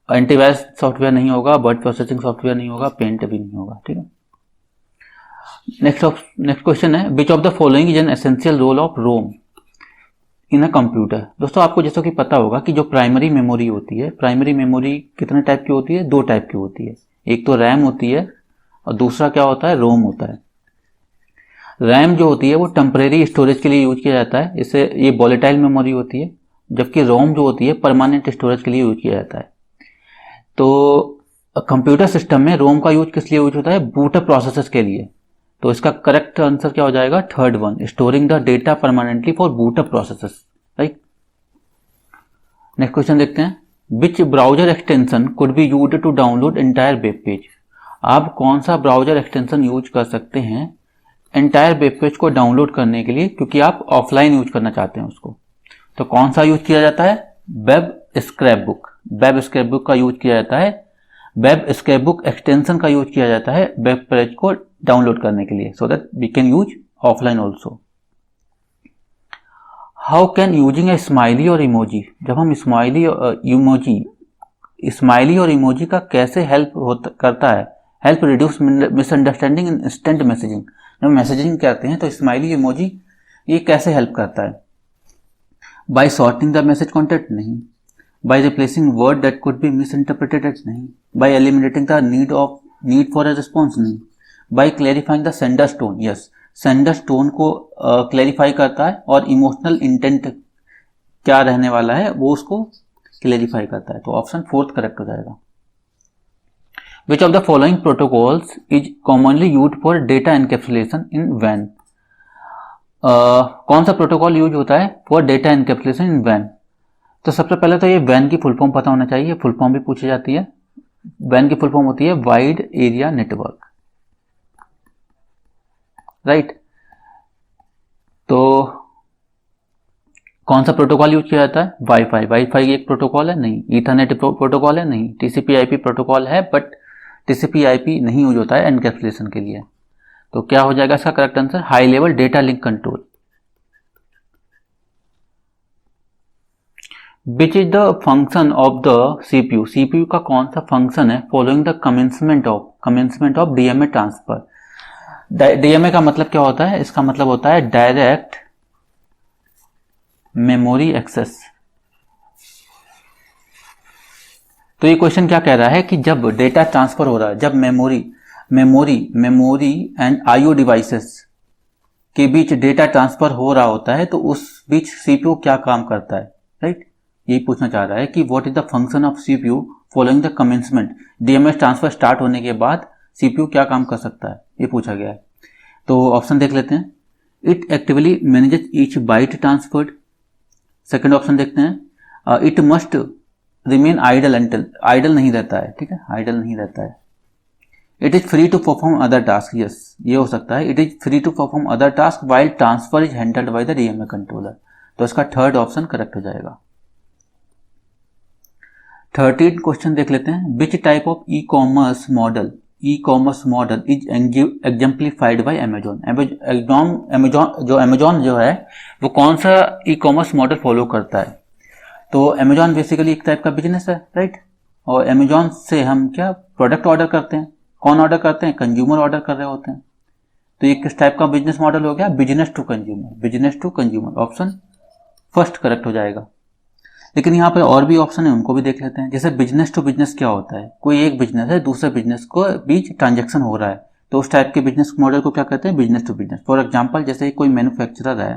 Antivirus software नहीं होगा, वर्ड प्रोसेसिंग सॉफ्टवेयर नहीं होगा, पेंट भी नहीं होगा, ठीक है। नेक्स्ट क्वेश्चन है, which of the following is an essential role of ROM in a computer? दोस्तों आपको जैसा कि पता होगा कि जो प्राइमरी मेमोरी होती है, प्राइमरी मेमोरी कितने टाइप की होती है? 2 टाइप की होती है, एक तो रैम होती है और दूसरा क्या होता है? रोम होता है। रैम जो होती है वो टेम्परेरी स्टोरेज के लिए यूज किया जाता है, इससे ये वॉलेटाइल मेमोरी होती है, जबकि रोम जो होती है परमानेंट स्टोरेज के लिए यूज किया जाता है। तो कंप्यूटर सिस्टम में रोम का यूज किस लिए यूज होता है? बूटअप प्रोसेसेस के लिए, तो इसका करेक्ट आंसर क्या हो जाएगा? Third one, storing the data permanently for boot up processes, right. Next question देखते हैं, which browser extension could be used to download entire web page? आप कौन सा ब्राउजर एक्सटेंशन यूज कर सकते हैं एंटायर वेब पेज को डाउनलोड करने के लिए, क्योंकि आप ऑफलाइन यूज करना चाहते हैं उसको? तो कौन सा यूज किया जाता है? वेब स्क्रैपबुक, वेब स्क्रैपबुक का यूज किया जाता है, वेब स्क्रैपबुक एक्सटेंशन का यूज किया जाता है वेब पेज को डाउनलोड करने के लिए, so that we can use offline also. How can using a smiley और इमोजी? जब हम स्माइली और इमोजी का कैसे हेल्प करता है? हेल्प रिड्यूस मिसअंडरस्टैंडिंग इन इंस्टेंट मैसेजिंग। जब मैसेजिंग करते हैं तो स्माइली इमोजी ये कैसे हेल्प करता है? By sorting the message content? नहीं। By replacing word that could be misinterpreted? नहीं। By eliminating the need for a response? नहीं। By clarifying the sender's tone? Yes. Sender's tone को क्लैरिफाई करता है और इमोशनल इंटेंट क्या रहने वाला है वो उसको क्लैरिफाई करता है। तो ऑप्शन 4 करेक्ट हो जाएगा। Which of the following protocols is commonly used for data encapsulation in वैन। कौन सा प्रोटोकॉल यूज होता है फॉर डेटा एनकैप्सुलेशन इन वैन? तो सबसे पहले तो ये वैन की फुल फॉर्म पता होना चाहिए, फुल फॉर्म भी पूछी जाती है। वैन की फुल फॉर्म होती है वाइड एरिया नेटवर्क, राइट। तो कौन सा प्रोटोकॉल यूज किया जाता है? वाईफाई। वाईफाई एक प्रोटोकॉल है? नहीं। ईथरनेट प्रोटोकॉल है? नहीं। टीसीपी/आईपी प्रोटोकॉल है, बट टीसीपी/आईपी नहीं यूज होता है एनकैप्सुलेशन के लिए। तो क्या हो जाएगा इसका correct answer? High level data link control. Which is the function of the CPU? CPU का कौन सा फंक्शन है following the commencement of DMA transfer? DMA का मतलब क्या होता है? इसका मतलब होता है डायरेक्ट मेमोरी एक्सेस। तो ये क्वेश्चन क्या कह रहा है कि जब डेटा ट्रांसफर हो रहा है, जब मेमोरी एंड आईओ डिवाइसेस के बीच डेटा ट्रांसफर हो रहा होता है, तो उस बीच सीपीयू क्या काम करता है, राइट? यही पूछना चाह रहा है कि what is the function of CPU following the commencement. DMs transfer start होने के बाद सीपीयू क्या काम कर सकता है, ये पूछा गया है। तो ऑप्शन देख लेते हैं। It actively manages each byte transferred. Second option देखते हैं। It must remain idle until. Idle नहीं रहता है, ठीक है, आइडल नहीं रहता है। It is free to perform other task. Yes, ये हो सकता है। It is free to perform other task while transfer is handled by the DMA controller. तो इसका थर्ड ऑप्शन करेक्ट हो जाएगा। 13 क्वेश्चन देख लेते हैं। Which type of e commerce model is exemplified by Amazon. Amazon जो है वो कौन सा ई कॉमर्स मॉडल फॉलो करता है? तो अमेजॉन बेसिकली एक टाइप का बिजनेस है, राइट। और अमेजॉन से हम क्या प्रोडक्ट ऑर्डर करते हैं? कौन ऑर्डर करते हैं? कंज्यूमर ऑर्डर कर रहे होते हैं। तो ये किस टाइप का बिजनेस मॉडल हो गया? Business to consumer. Business to consumer option first correct हो जाएगा। लेकिन यहाँ पे और भी ऑप्शन है, उनको भी देख लेते हैं। जैसे बिजनेस टू बिजनेस क्या होता है? कोई एक बिजनेस है, दूसरे बिजनेस को बीच ट्रांजेक्शन हो रहा है, तो उस टाइप के बिजनेस मॉडल को क्या कहते हैं? Business to business. For example, जैसे कोई मैन्युफैक्चरर है,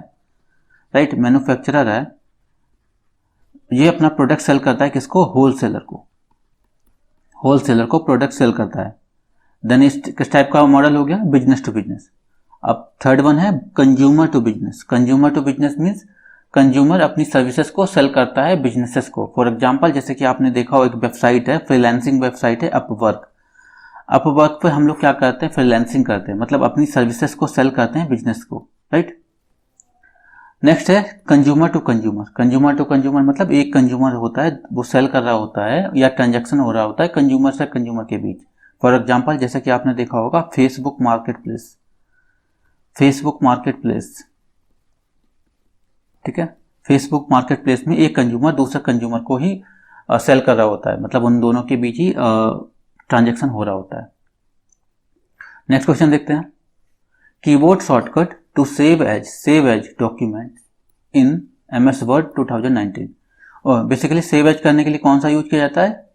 राइट, मैन्युफैक्चरर है, ये अपना प्रोडक्ट सेल करता है किसको? होलसेलर को प्रोडक्ट सेल करता है। देन इस किस टाइप का मॉडल हो गया? Business to business. अब थर्ड वन है consumer to business. Consumer to business means consumer अपनी सर्विसेज को सेल करता है बिजनेसेस को। फॉर एग्जांपल, जैसे कि आपने देखा हो एक वेबसाइट है, फ्रीलांसिंग वेबसाइट है अपवर्क। अपवर्क पे हम लोग क्या करते हैं? फ्रीलांसिंग करते हैं, मतलब अपनी सर्विसेज को सेल करते हैं बिजनेस को, राइट। नेक्स्ट है consumer to consumer. Consumer to consumer मतलब एक कंज्यूमर होता है, वो सेल कर रहा होता है या ट्रांजेक्शन हो रहा होता है कंज्यूमर से कंज्यूमर के बीच। फॉर एग्जाम्पल, जैसे कि आपने देखा होगा फेसबुक मार्केट प्लेस, ठीक है। फेसबुक मार्केट प्लेस में एक कंज्यूमर दूसरे कंज्यूमर को ही सेल कर रहा होता है, मतलब उन दोनों के बीच ही ट्रांजेक्शन हो रहा होता है। नेक्स्ट क्वेश्चन देखते हैं। Keyboard shortcut to save as document in MS Word 2019। और बेसिकली सेव एज करने के लिए कौन सा यूज किया जाता है?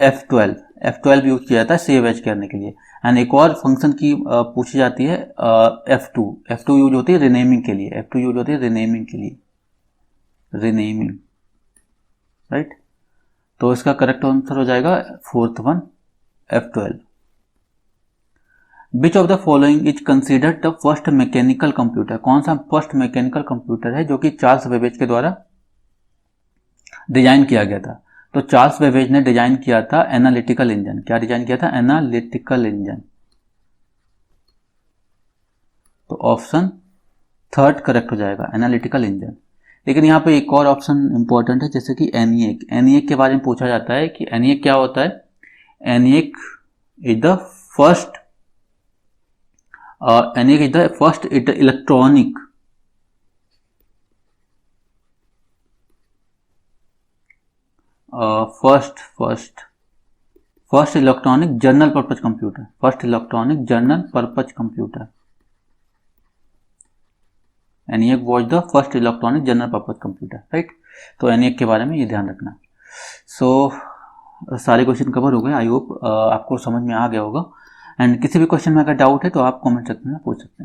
F12 यूज किया जाता है सेव एज करने के लिए। एंड एक और फंक्शन की पूछी जाती है F2 यूज होती है रिनेमिंग के लिए। F2 यूज होती है रिनेमिंग के लिए, राइट। तो इसका करेक्ट आंसर हो जाएगा fourth one, F12। Which of the following is considered the first mechanical computer. कौन सा फर्स्ट मैकेनिकल कंप्यूटर है जो कि चार्ल्स बेबेज के द्वारा डिजाइन किया गया था? तो चार्ल्स बेबेज ने डिजाइन किया था एनालिटिकल इंजन। क्या डिजाइन किया था? Analytical engine. तो ऑप्शन थर्ड करेक्ट हो जाएगा, एनालिटिकल इंजन। लेकिन यहाँ पे एक और ऑप्शन इंपॉर्टेंट है, जैसे कि एनिएक के बारे में पूछा जाता है कि एनिएक क्या होता है? ENIAC is the first electronic first electronic general purpose computer. ENIAC was the first electronic general purpose computer, right. तो एनिएक के बारे में ये ध्यान रखना। सारे क्वेश्चन कवर हो गए। आई होप आपको समझ में आ गया होगा। एंड किसी भी क्वेश्चन में अगर डाउट है तो आप कमेंट सेक्शन में पूछ सकते हैं।